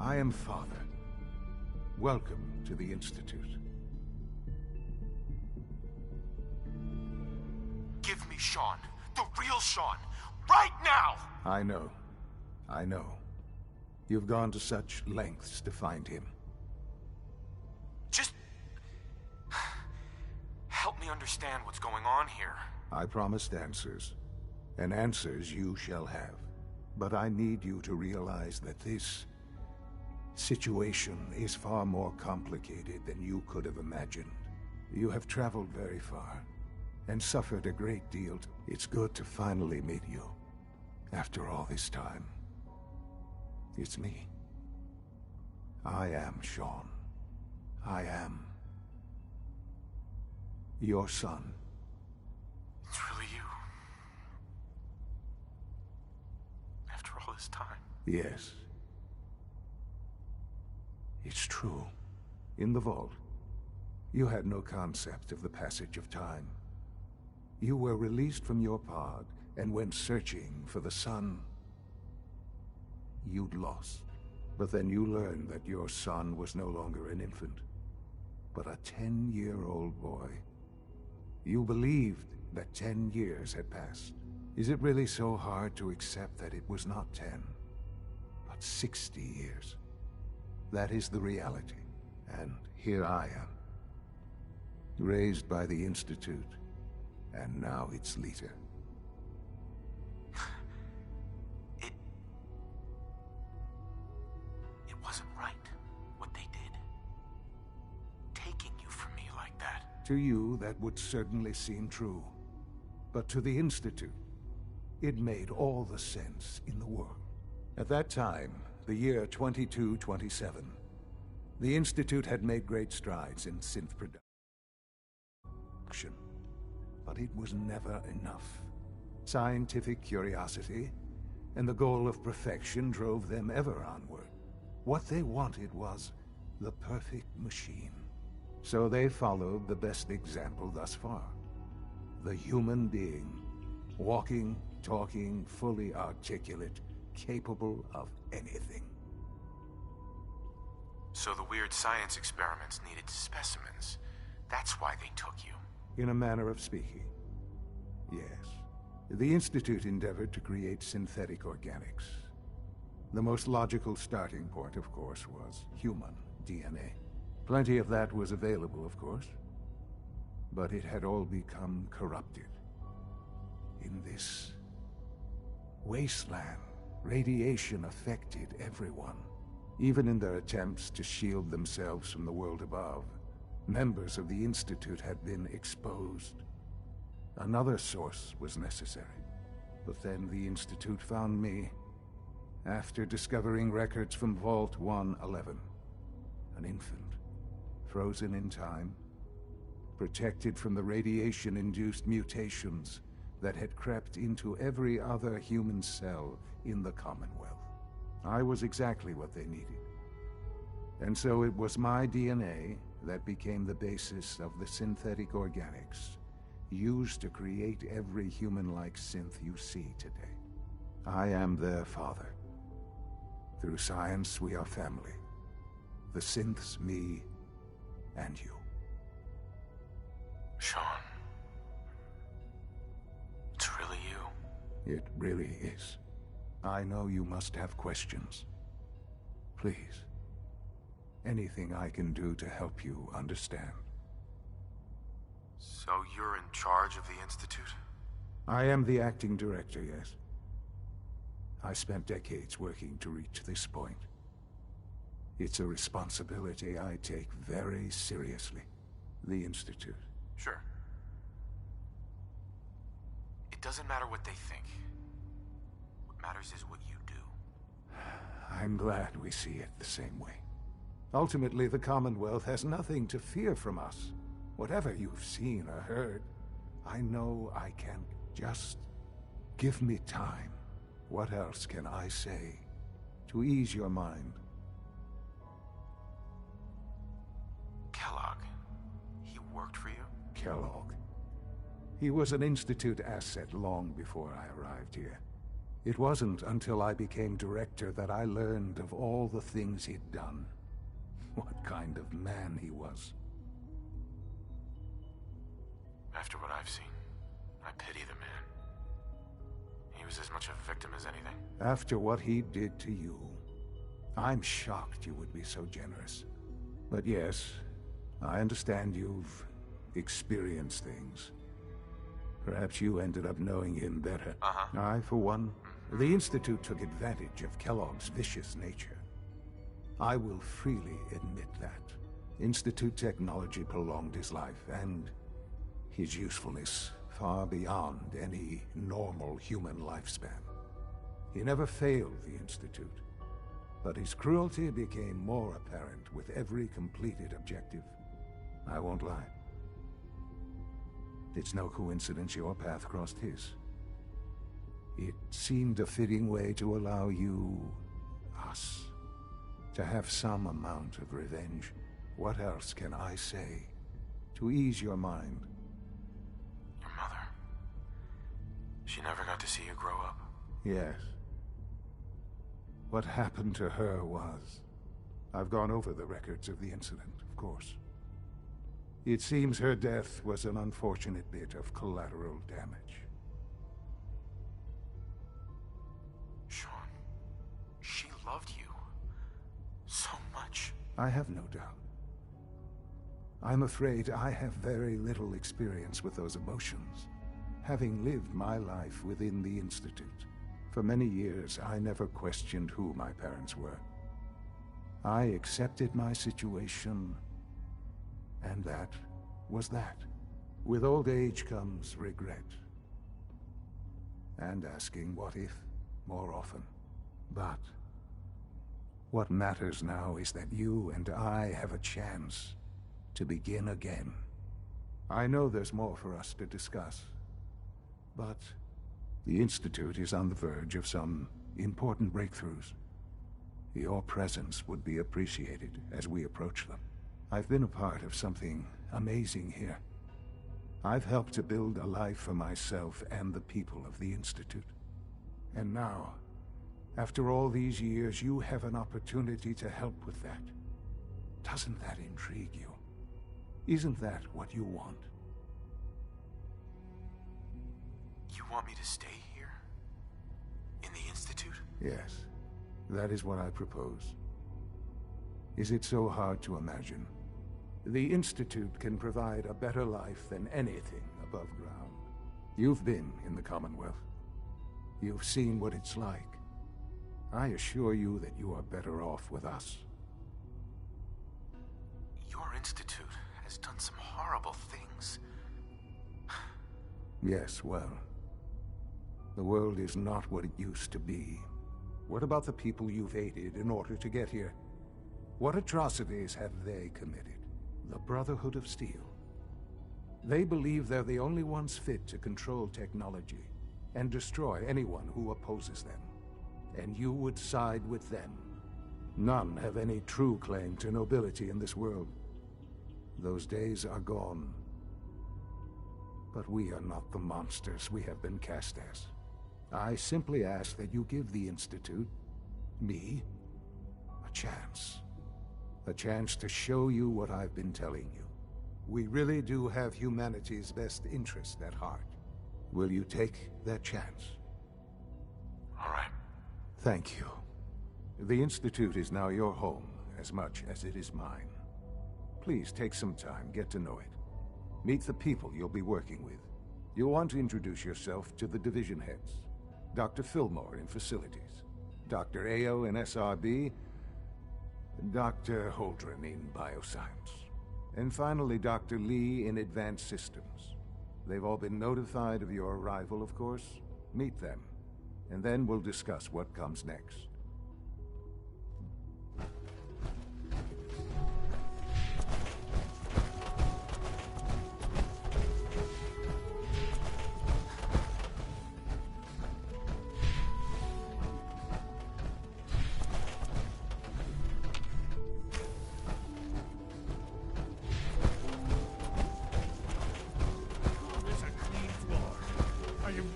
I am Father. Welcome to the Institute. Give me Sean. The real Sean. Right now! I know. You've gone to such lengths to find him. Just... help me understand what's going on here. I promised answers, and answers you shall have. But I need you to realize that this situation is far more complicated than you could have imagined. You have traveled very far, and suffered a great deal. It's good to finally meet you, after all this time. It's me. I am Sean. I am your son. It's really you. After all this time. Yes. It's true. In the vault, you had no concept of the passage of time. You were released from your pod and went searching for the son you'd lost. But then you learned that your son was no longer an infant, but a 10-year-old boy. You believed that 10 years had passed. Is it really so hard to accept that it was not 10, but 60 years? That is the reality, and here I am, raised by the Institute, and now its leader. It wasn't right, what they did. Taking you from me like that. To you, that would certainly seem true. But to the Institute, it made all the sense in the world. At that time, the year 2227, the Institute had made great strides in synth production. But it was never enough. Scientific curiosity and the goal of perfection drove them ever onward. What they wanted was the perfect machine. So they followed the best example thus far. The human being. Walking, talking, fully articulate, capable of anything. So the weird science experiments needed specimens. That's why they took you. In a manner of speaking. Yes. The Institute endeavored to create synthetic organics. The most logical starting point, of course, was human DNA. Plenty of that was available, of course. But it had all become corrupted. In this wasteland, radiation affected everyone. Even in their attempts to shield themselves from the world above, members of the Institute had been exposed. Another source was necessary. But then the Institute found me after discovering records from Vault 111. An infant, frozen in time, protected from the radiation-induced mutations that had crept into every other human cell in the Commonwealth. I was exactly what they needed. And so it was my DNA that became the basis of the synthetic organics used to create every human-like synth you see today. I am their father. Through science, we are family. The synths, me, and you. Sean. It's really you? It really is. I know you must have questions. Please. Anything I can do to help you understand. So you're in charge of the Institute? I am the acting director, yes. I spent decades working to reach this point. It's a responsibility I take very seriously. The Institute. Sure. It doesn't matter what they think. What matters is what you do. I'm glad we see it the same way. Ultimately, the Commonwealth has nothing to fear from us. Whatever you've seen or heard, I know I can. Just give me time. What else can I say to ease your mind? Kellogg. He worked for you? Kellogg. He was an Institute asset long before I arrived here. It wasn't until I became director that I learned of all the things he'd done. What kind of man he was. After what I've seen, I pity the man. He was as much a victim as anything. After what he did to you, I'm shocked you would be so generous. But yes, I understand you've experienced things. Perhaps you ended up knowing him better. I, for one, the Institute took advantage of Kellogg's vicious nature. I will freely admit that. Institute technology prolonged his life, and his usefulness far beyond any normal human lifespan. He never failed the Institute, but his cruelty became more apparent with every completed objective. I won't lie. It's no coincidence your path crossed his. It seemed a fitting way to allow you, us, to have some amount of revenge. What else can I say to ease your mind? Your mother. She never got to see you grow up. Yes. What happened to her was... I've gone over the records of the incident, of course. It seems her death was an unfortunate bit of collateral damage. Sean, she loved you so much. I have no doubt. I'm afraid I have very little experience with those emotions, having lived my life within the Institute. For many years, I never questioned who my parents were. I accepted my situation, and that was that. With old age comes regret. And asking what if more often. But what matters now is that you and I have a chance to begin again. I know there's more for us to discuss, but the Institute is on the verge of some important breakthroughs. Your presence would be appreciated as we approach them. I've been a part of something amazing here. I've helped to build a life for myself and the people of the Institute. And now, after all these years, you have an opportunity to help with that. Doesn't that intrigue you? Isn't that what you want? You want me to stay here? In the Institute? Yes, that is what I propose. Is it so hard to imagine? The Institute can provide a better life than anything above ground. You've been in the Commonwealth. You've seen what it's like. I assure you that you are better off with us. Your Institute has done some horrible things. Yes, well, the world is not what it used to be. What about the people you've aided in order to get here? What atrocities have they committed? The Brotherhood of Steel. They believe they're the only ones fit to control technology and destroy anyone who opposes them. And you would side with them. None have any true claim to nobility in this world. Those days are gone. But we are not the monsters we have been cast as. I simply ask that you give the Institute, me, a chance. A chance to show you what I've been telling you. We really do have humanity's best interest at heart. Will you take that chance? All right. Thank you. The Institute is now your home, as much as it is mine. Please take some time, get to know it. Meet the people you'll be working with. You'll want to introduce yourself to the division heads. Dr. Fillmore in Facilities, Dr. Ao in SRB, Dr. Holdren in Bioscience, and finally Dr. Lee in Advanced Systems. They've all been notified of your arrival, of course. Meet them, and then we'll discuss what comes next.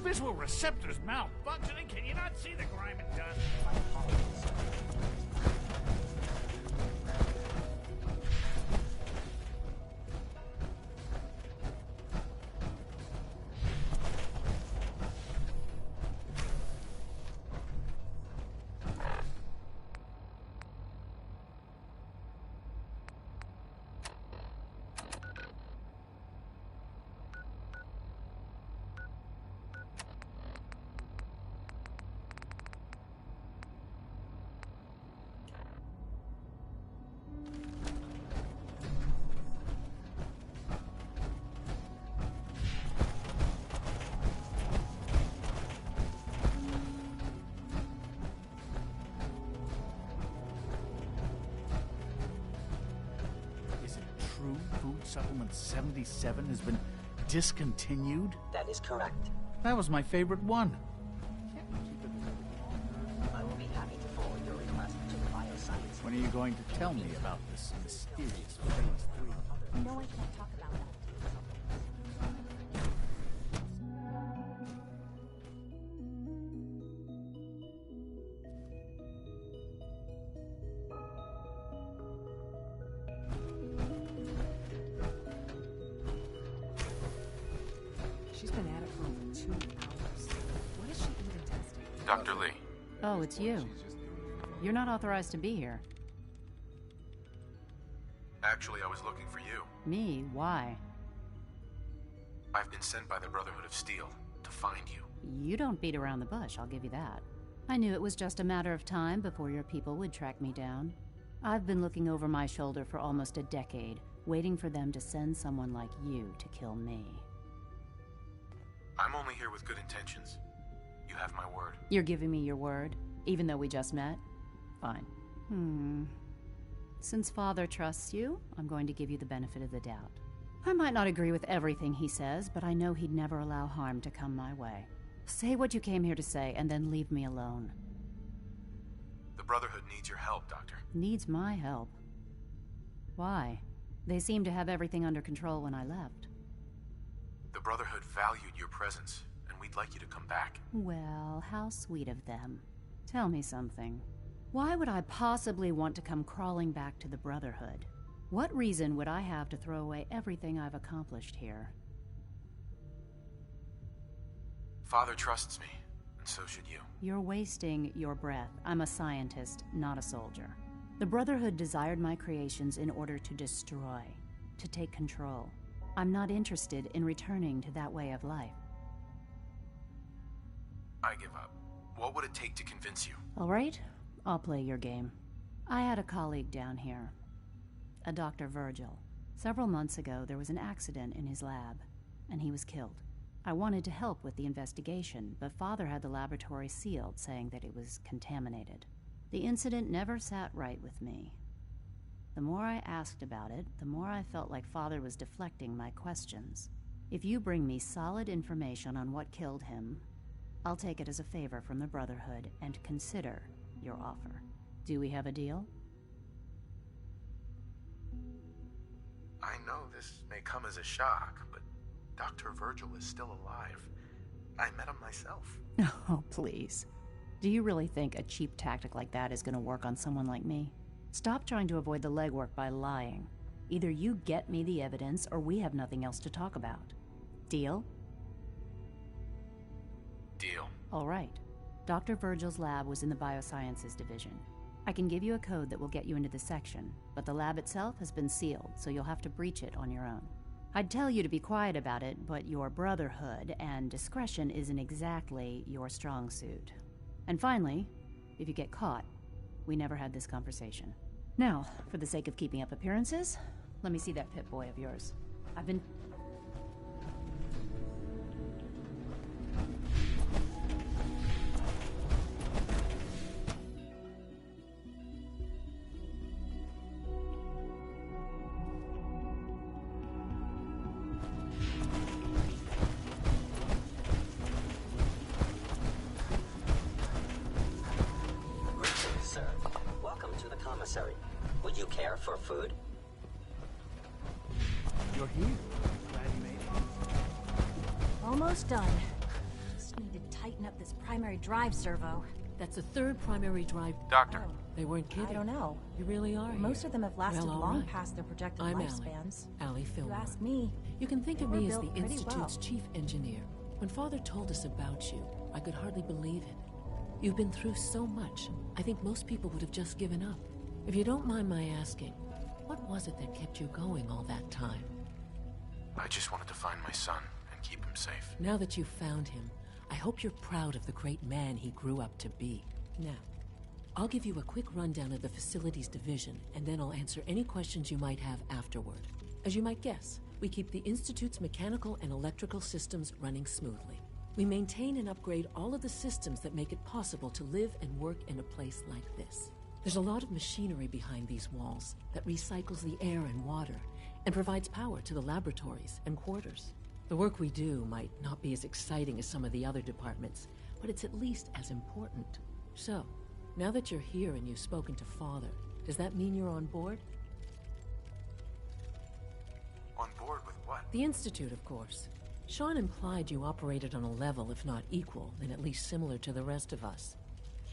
Visual receptors malfunctioning? Can you not see the grime and dust? Food Supplement 77 has been discontinued? That is correct. That was my favorite one. I will be happy to forward your request to the Bioscience. When are you going to tell me about this mysterious Phase 3? No, I can't talk about that. She's been at it for over 2 hours. What is she even testing? Dr. Lee. Oh, it's you. You're not authorized to be here. Actually, I was looking for you. Me? Why? I've been sent by the Brotherhood of Steel to find you. You don't beat around the bush, I'll give you that. I knew it was just a matter of time before your people would track me down. I've been looking over my shoulder for almost a decade, waiting for them to send someone like you to kill me. I'm only here with good intentions. You have my word. You're giving me your word, even though we just met? Fine. Since Father trusts you, I'm going to give you the benefit of the doubt. I might not agree with everything he says, but I know he'd never allow harm to come my way. Say what you came here to say, and then leave me alone. The Brotherhood needs your help, Doctor. Needs my help? Why? They seemed to have everything under control when I left. The Brotherhood valued your presence, and we'd like you to come back. Well, how sweet of them. Tell me something. Why would I possibly want to come crawling back to the Brotherhood? What reason would I have to throw away everything I've accomplished here? Father trusts me, and so should you. You're wasting your breath. I'm a scientist, not a soldier. The Brotherhood desired my creations in order to destroy, to take control. I'm not interested in returning to that way of life. I give up. What would it take to convince you? All right, I'll play your game. I had a colleague down here, a Dr. Virgil. Several months ago, there was an accident in his lab, and he was killed. I wanted to help with the investigation, but Father had the laboratory sealed, saying that it was contaminated. The incident never sat right with me. The more I asked about it, the more I felt like Father was deflecting my questions. If you bring me solid information on what killed him, I'll take it as a favor from the Brotherhood and consider your offer. Do we have a deal? I know this may come as a shock, but Dr. Virgil is still alive. I met him myself. Oh, please. Do you really think a cheap tactic like that is going to work on someone like me? Stop trying to avoid the legwork by lying. Either you get me the evidence, or we have nothing else to talk about. Deal? Deal. All right. Dr. Virgil's lab was in the Biosciences Division. I can give you a code that will get you into the section, but the lab itself has been sealed, so you'll have to breach it on your own. I'd tell you to be quiet about it, but your Brotherhood and discretion isn't exactly your strong suit. And finally, if you get caught, we never had this conversation. Now, for the sake of keeping up appearances, let me see that Pip-Boy of yours. I've been... Would you care for food? You're here. Glad you made it. Almost done. Just need to tighten up this primary drive servo. That's the third primary drive. Doctor. They weren't kidding. I don't know. You really are. Most of them have lasted Well, long right. past their projected I'm lifespans. Allie Fillmore. You ask me. You can think of We're me as the built pretty Institute's well. chief engineer. When Father told us about you, I could hardly believe it. You've been through so much. I think most people would have just given up. If you don't mind my asking, what was it that kept you going all that time? I just wanted to find my son and keep him safe. Now that you've found him, I hope you're proud of the great man he grew up to be. Now, I'll give you a quick rundown of the Facilities Division, and then I'll answer any questions you might have afterward. As you might guess, we keep the Institute's mechanical and electrical systems running smoothly. We maintain and upgrade all of the systems that make it possible to live and work in a place like this. There's a lot of machinery behind these walls that recycles the air and water and provides power to the laboratories and quarters. The work we do might not be as exciting as some of the other departments, but it's at least as important. So, now that you're here and you've spoken to Father, does that mean you're on board? On board with what? The Institute, of course. Sean implied you operated on a level, if not equal, then at least similar to the rest of us.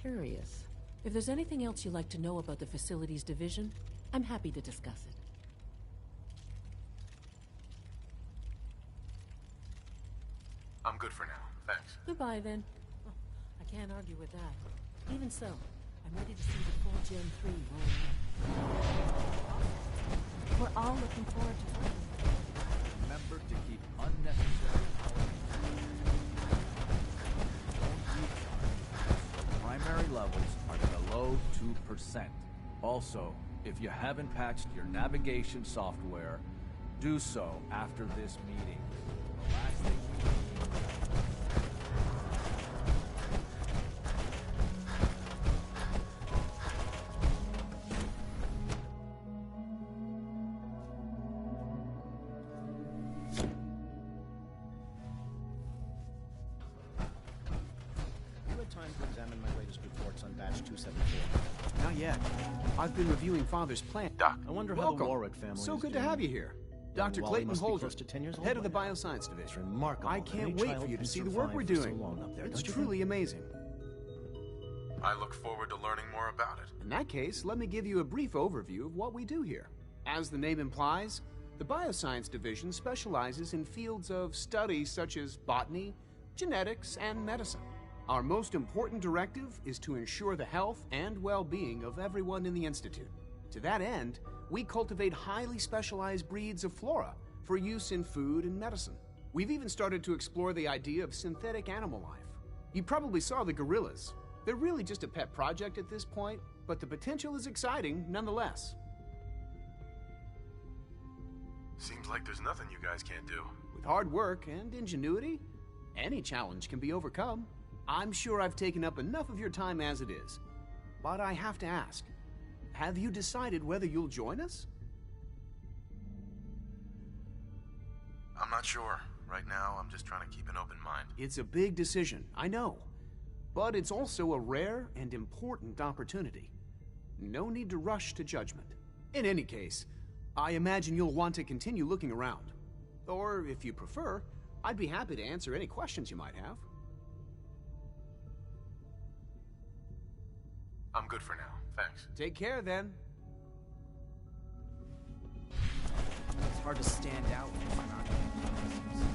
Curious. If there's anything else you'd like to know about the Facilities Division, I'm happy to discuss it. I'm good for now, thanks. Goodbye, then. Oh, I can't argue with that. Even so, I'm ready to see the full Gen 3 roll out. We're all looking forward to it. Remember to keep unnecessary primary levels are below 2%. Also, if you haven't patched your navigation software, do so after this meeting. The last thing Not yet. I've been reviewing Father's plan. Doc. I wonder how Welcome. the Warwick family So is good to doing. have you here. Dr. Wally Clayton must be Holder, close to 10 years old head of the by now. Bioscience Division. Remarkable. I that can't any wait child for you to can see the work survive we're for so doing. long up there, It's don't you truly think? amazing. I look forward to learning more about it. In that case, let me give you a brief overview of what we do here. As the name implies, the Bioscience Division specializes in fields of study such as botany, genetics, and medicine. Our most important directive is to ensure the health and well-being of everyone in the Institute. To that end, we cultivate highly specialized breeds of flora for use in food and medicine. We've even started to explore the idea of synthetic animal life. You probably saw the gorillas. They're really just a pet project at this point, but the potential is exciting nonetheless. Seems like there's nothing you guys can't do. With hard work and ingenuity, any challenge can be overcome. I'm sure I've taken up enough of your time as it is. But I have to ask, have you decided whether you'll join us? I'm not sure. Right now, I'm just trying to keep an open mind. It's a big decision, I know. But it's also a rare and important opportunity. No need to rush to judgment. In any case, I imagine you'll want to continue looking around. Or, if you prefer, I'd be happy to answer any questions you might have. I'm good for now, thanks. Take care, then. It's hard to stand out when you're not.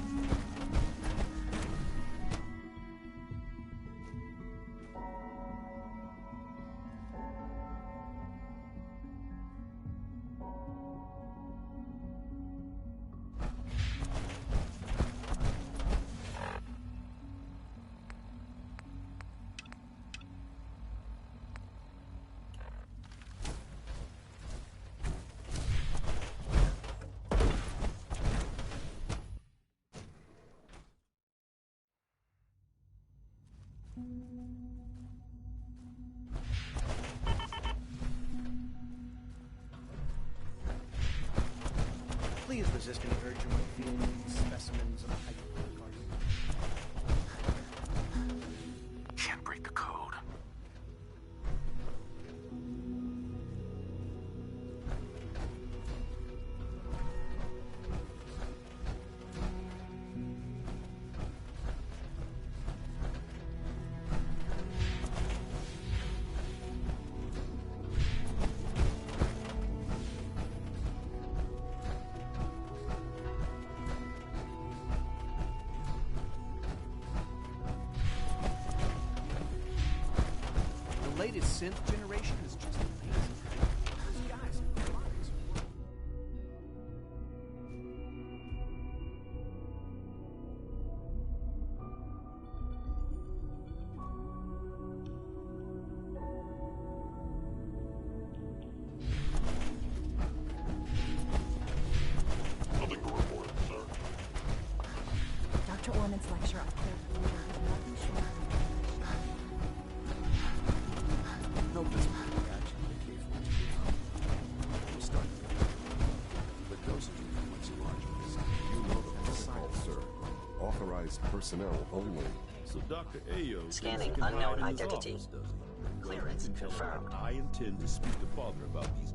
Please resist any urge you might feel in these specimens of hypercards. Can't break the code. The latest synth generation is just amazing. Those guys are flies. Nothing to report, sir. Dr. Orman's lecture up there. Nothing sure. No visible reaction to K-14. We'll start. The dosage frequency margins. You know the protocol, sir. Authorized personnel only. So Dr. Ayo Scanning says he can unknown hide in his identity. office, doesn't he? Clearance You can tell him confirmed. I intend to speak to Father about these.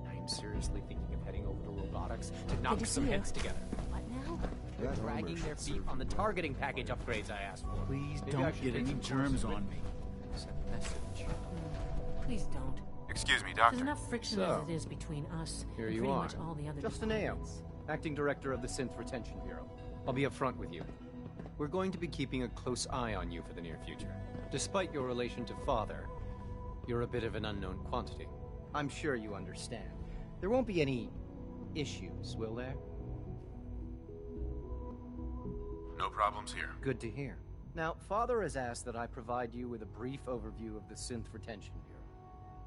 I'm seriously thinking of heading over to robotics to knock to some see you. heads together. What now? They're That dragging armor their should feet serve on the you well. targeting package upgrades I asked for. Please Maybe I don't should get take any some germs courses with on me. me. Send a message. Please don't. Excuse me, There's Doctor. enough friction So, as it is between us Here and you pretty are. much all the other Justin Ayo, departments. Acting Director of the Synth Retention Bureau. I'll be upfront with you. We're going to be keeping a close eye on you for the near future. Despite your relation to Father, you're a bit of an unknown quantity. I'm sure you understand. There won't be any issues, will there? No problems here. Good to hear. Now, Father has asked that I provide you with a brief overview of the Synth Retention Bureau.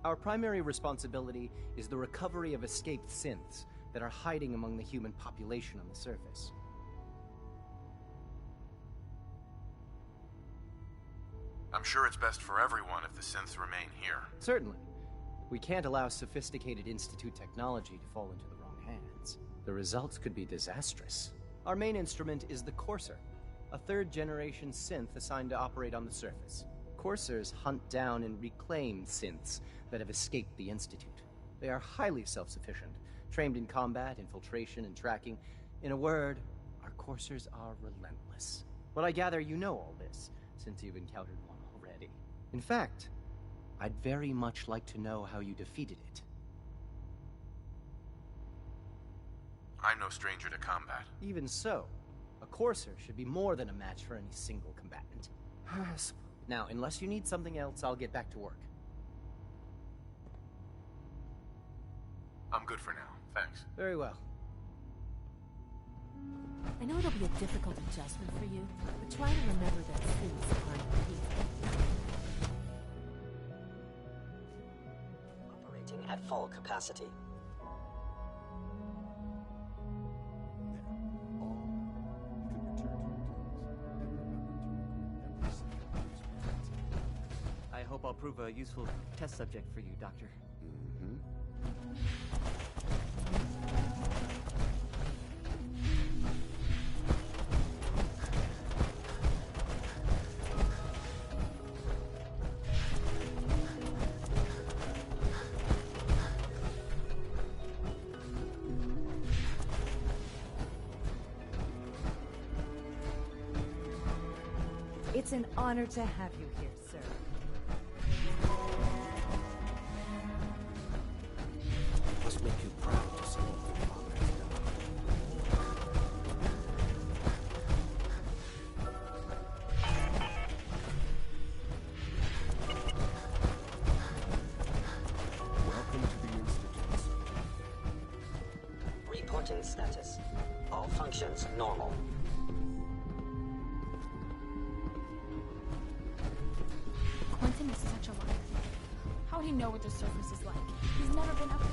Our primary responsibility is the recovery of escaped synths that are hiding among the human population on the surface. I'm sure it's best for everyone if the synths remain here. Certainly. We can't allow sophisticated Institute technology to fall into the wrong hands. The results could be disastrous. Our main instrument is the Courser, a third-generation synth assigned to operate on the surface. Coursers hunt down and reclaim synths that have escaped the Institute. They are highly self-sufficient, trained in combat, infiltration, and tracking. In a word, our Coursers are relentless. But I gather you know all this, since you've encountered one already. In fact, I'd very much like to know how you defeated it. I'm no stranger to combat. Even so, a Courser should be more than a match for any single combatant. Now, unless you need something else, I'll get back to work. I'm good for now, thanks. Very well. I know it'll be a difficult adjustment for you, but try to remember that things aren't people. Operating at full capacity. hope I'll prove a useful test subject for you, Doctor. It's an honor to have you here, sir. Must make you proud to see what your father has done. Welcome to the Institute. Reporting status. All functions normal. Quentin is such a liar. How would he know what the surface is like? He's never been up there.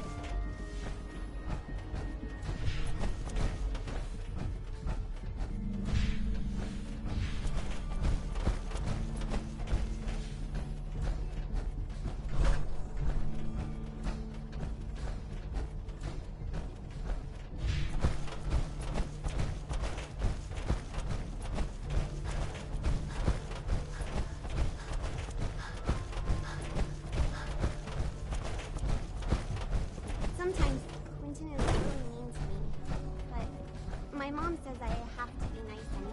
Sometimes Quentin is really mean to me, but my mom says I have to be nice anyway.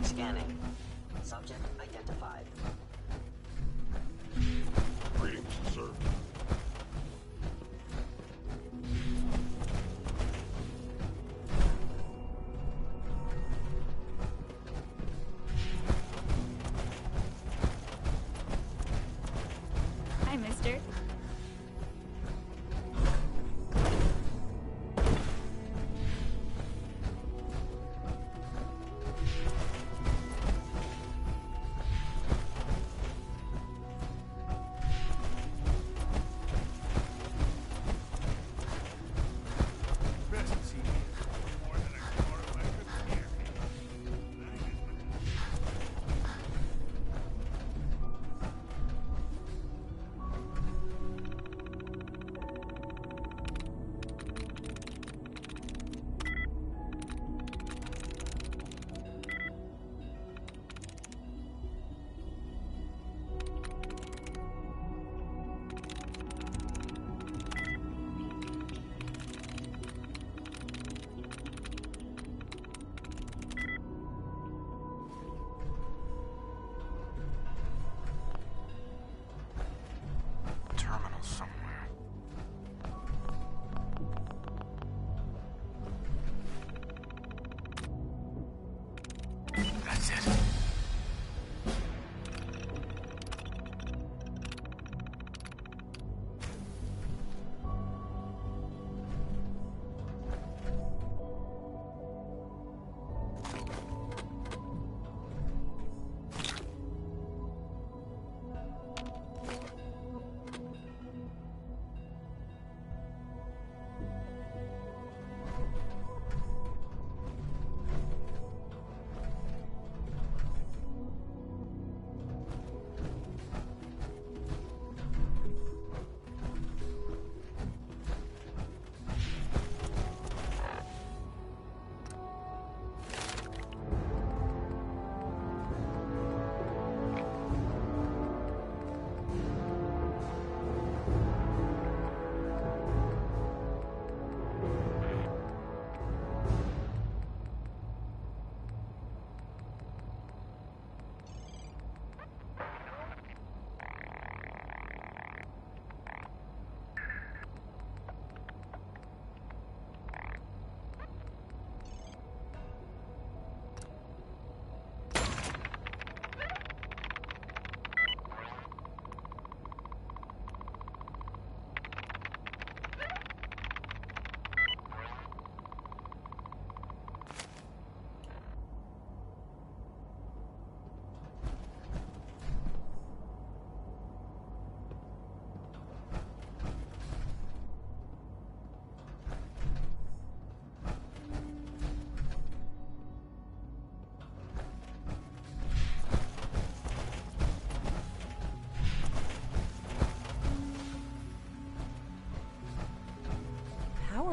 Scanning. Subject identified. Greetings, sir. Hi, mister.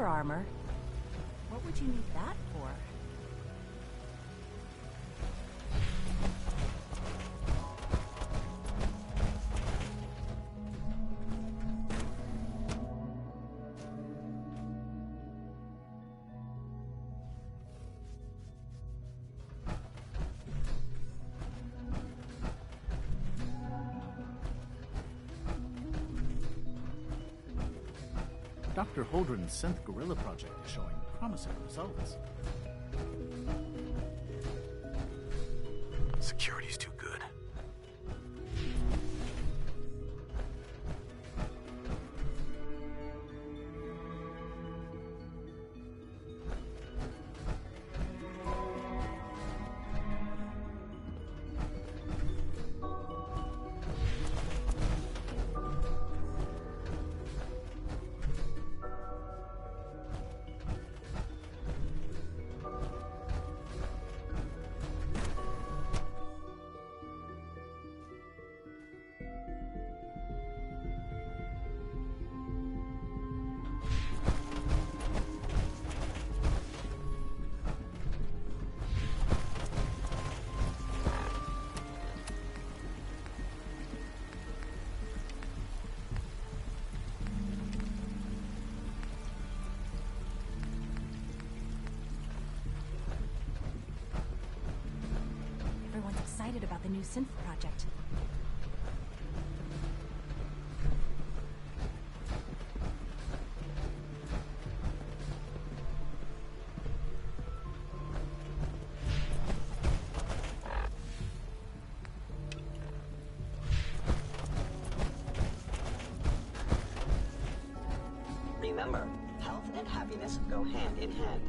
armor. What would you need that for? Dr. Holdren's synth gorilla project is showing promising results. Security's too good. Everyone's excited about the new synth project. Remember, health and happiness go hand in hand.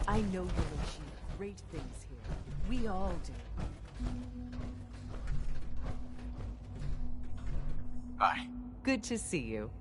I know you'll achieve great things here. We all do. Hi. Good to see you.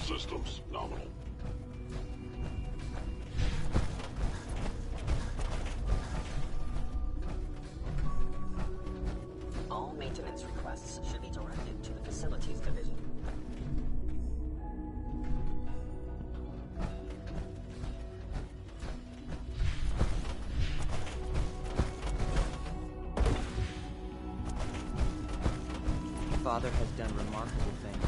Systems nominal. All maintenance requests should be directed to the Facilities Division. Father has done remarkable things.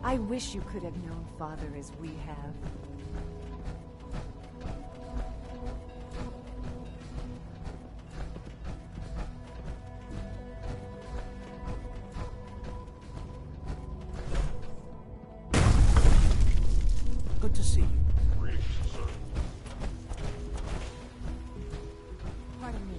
I wish you could have known Father as we have. Good to see you. Greetings, sir. Pardon me.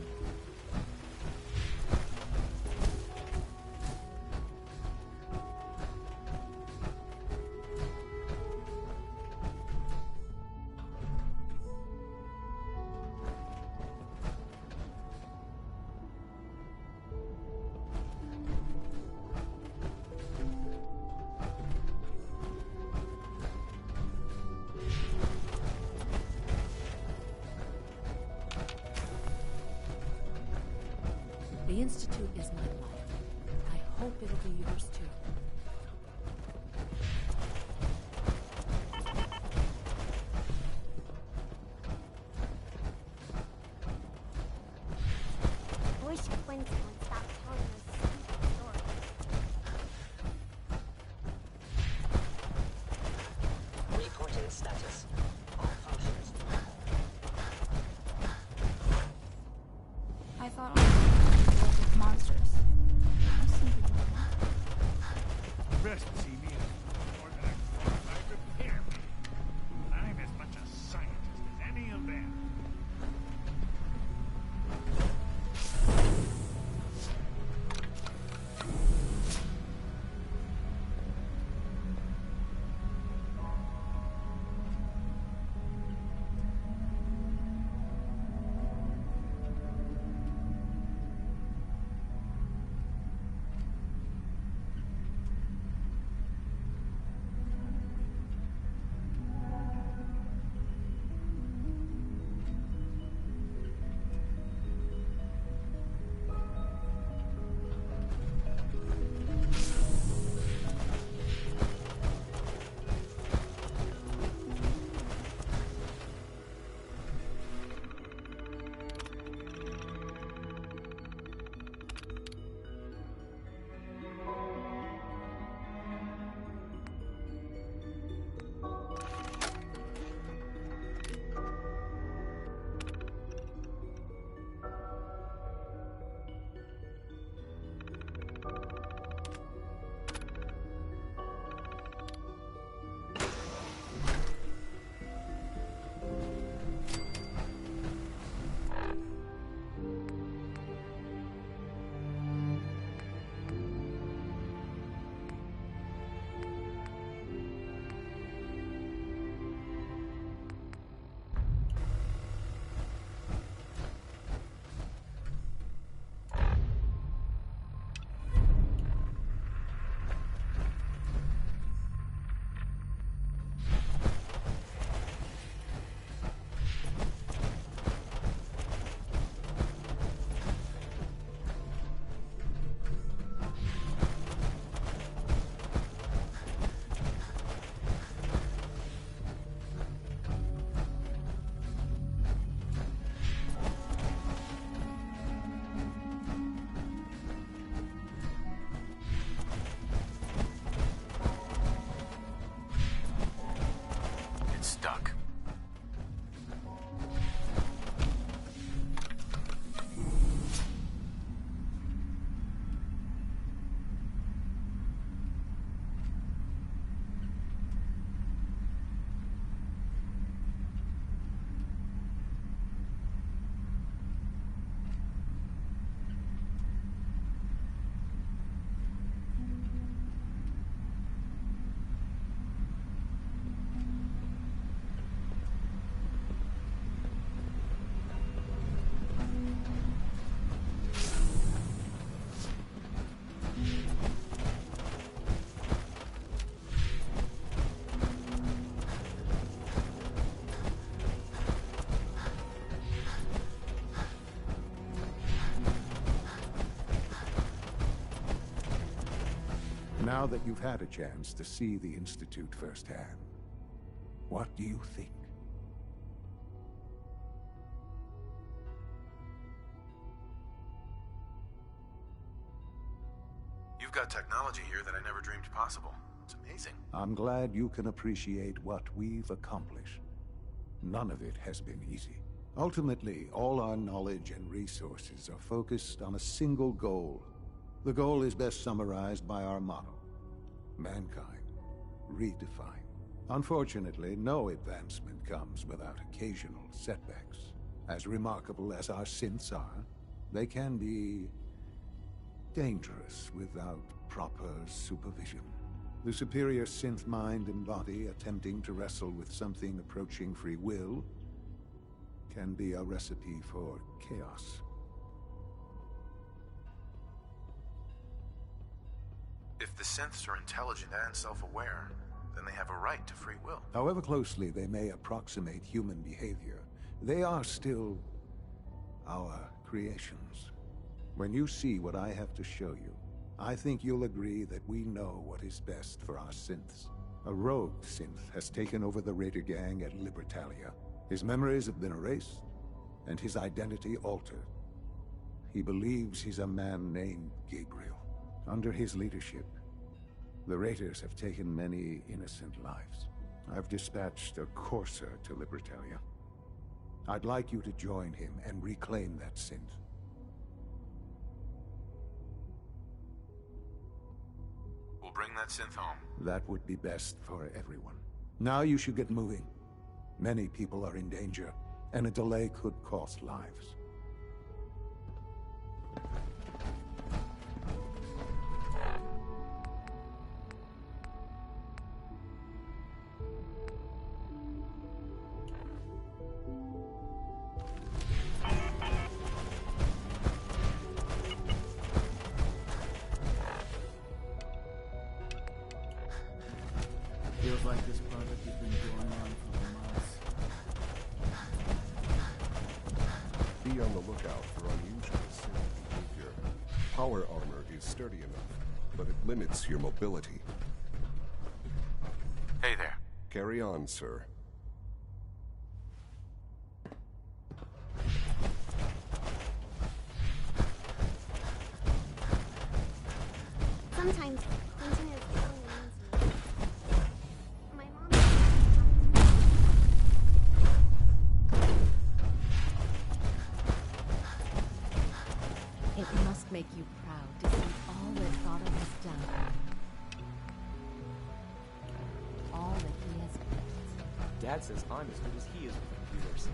The Institute is my life. I hope it'll be yours too. I wish Quentin would stop telling us stupid stories. Reporting status. All functions I thought all work with monsters. I seem to be Best see me as more than a qualified repairman. I'm as much a scientist as any of them. Now that you've had a chance to see the Institute firsthand, what do you think? You've got technology here that I never dreamed possible. It's amazing. I'm glad you can appreciate what we've accomplished. None of it has been easy. Ultimately, all our knowledge and resources are focused on a single goal. The goal is best summarized by our motto: mankind, redefined. Unfortunately, no advancement comes without occasional setbacks. As remarkable as our synths are, they can be dangerous without proper supervision. The superior synth mind and body attempting to wrestle with something approaching free will can be a recipe for chaos. If the synths are intelligent and self-aware, then they have a right to free will. However closely they may approximate human behavior, they are still our creations. When you see what I have to show you, I think you'll agree that we know what is best for our synths. A rogue synth has taken over the Raider gang at Libertalia. His memories have been erased, and his identity altered. He believes he's a man named Gabriel. Under his leadership, the Raiders have taken many innocent lives. I've dispatched a courser to Libertalia. I'd like you to join him and reclaim that synth. We'll bring that synth home. That would be best for everyone. Now you should get moving. Many people are in danger, and a delay could cost lives. Feels like this project has been going on for months. Be on the lookout for unusual synth behavior. Power armor is sturdy enough, but it limits your mobility. Hey there. Carry on, sir. Sometimes Quentin is really mean to me. My mom. It must make you proud to see all that Father has done. All that he has built. Dad says I'm as good as he is with computers.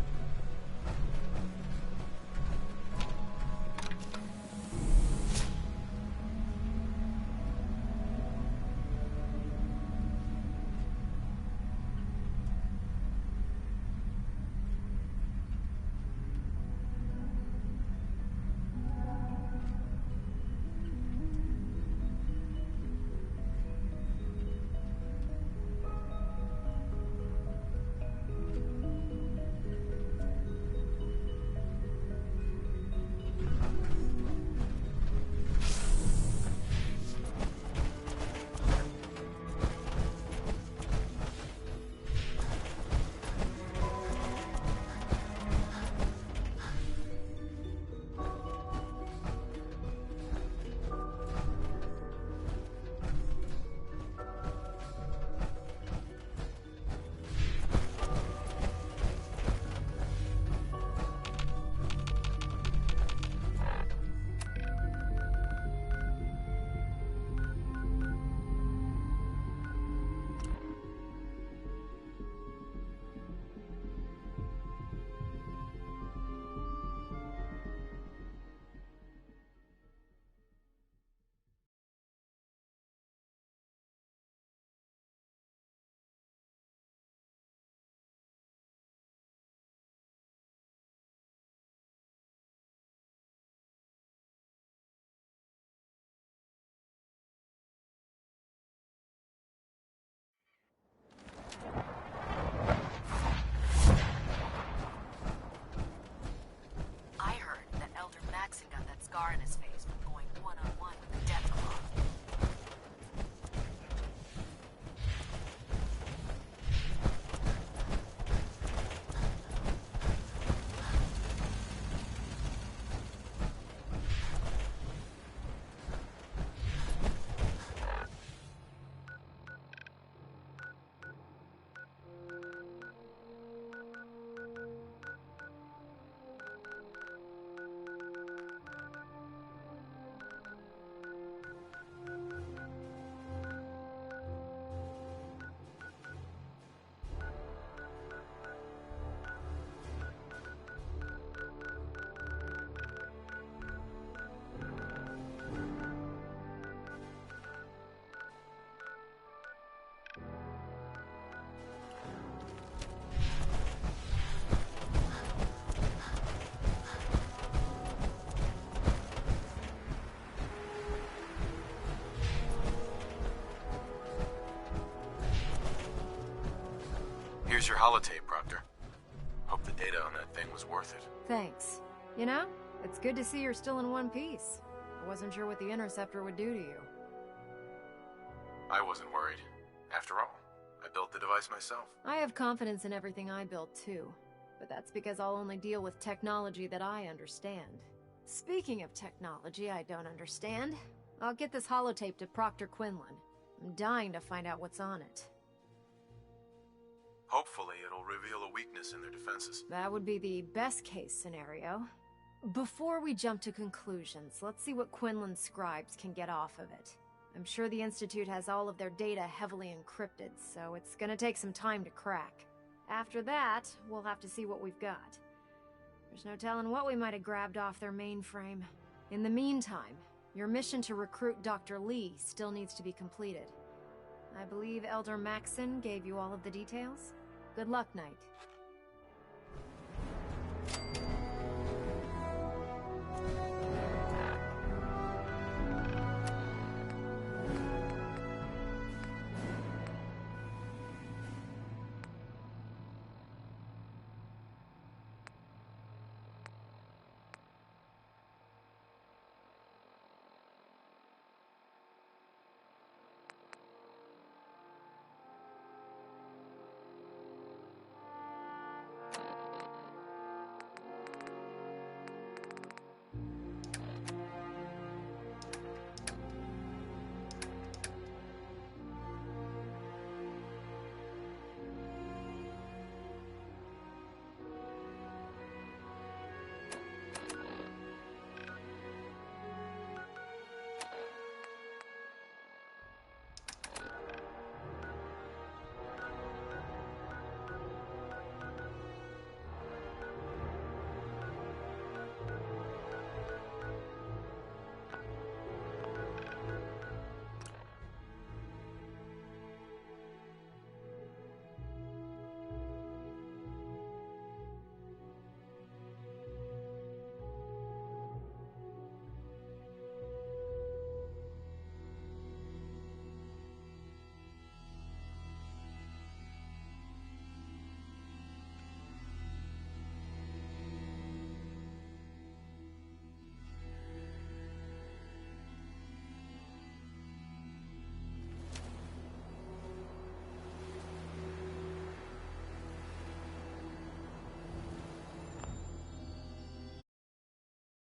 I heard that Elder Maxon got that scar in his face from going one-on-one with the Deathclaw. Here's your holotape, Proctor. Hope the data on that thing was worth it. Thanks. You know, It's good to see you're still in one piece. I wasn't sure what the Interceptor would do to you. I wasn't worried. After all, I built the device myself. I have confidence in everything I built too, but that's because I'll only deal with technology that I understand. Speaking of technology I don't understand, I'll get this holotape to Proctor Quinlan. I'm dying to find out what's on it. Hopefully it'll reveal a weakness in their defenses. That would be the best case scenario. Before we jump to conclusions, let's see what Quinlan's scribes can get off of it. I'm sure the Institute has all of their data heavily encrypted, so it's gonna take some time to crack. After that, we'll have to see what we've got. There's no telling what we might have grabbed off their mainframe. In the meantime, your mission to recruit Dr. Lee still needs to be completed. I believe Elder Maxson gave you all of the details? Good luck, Knight.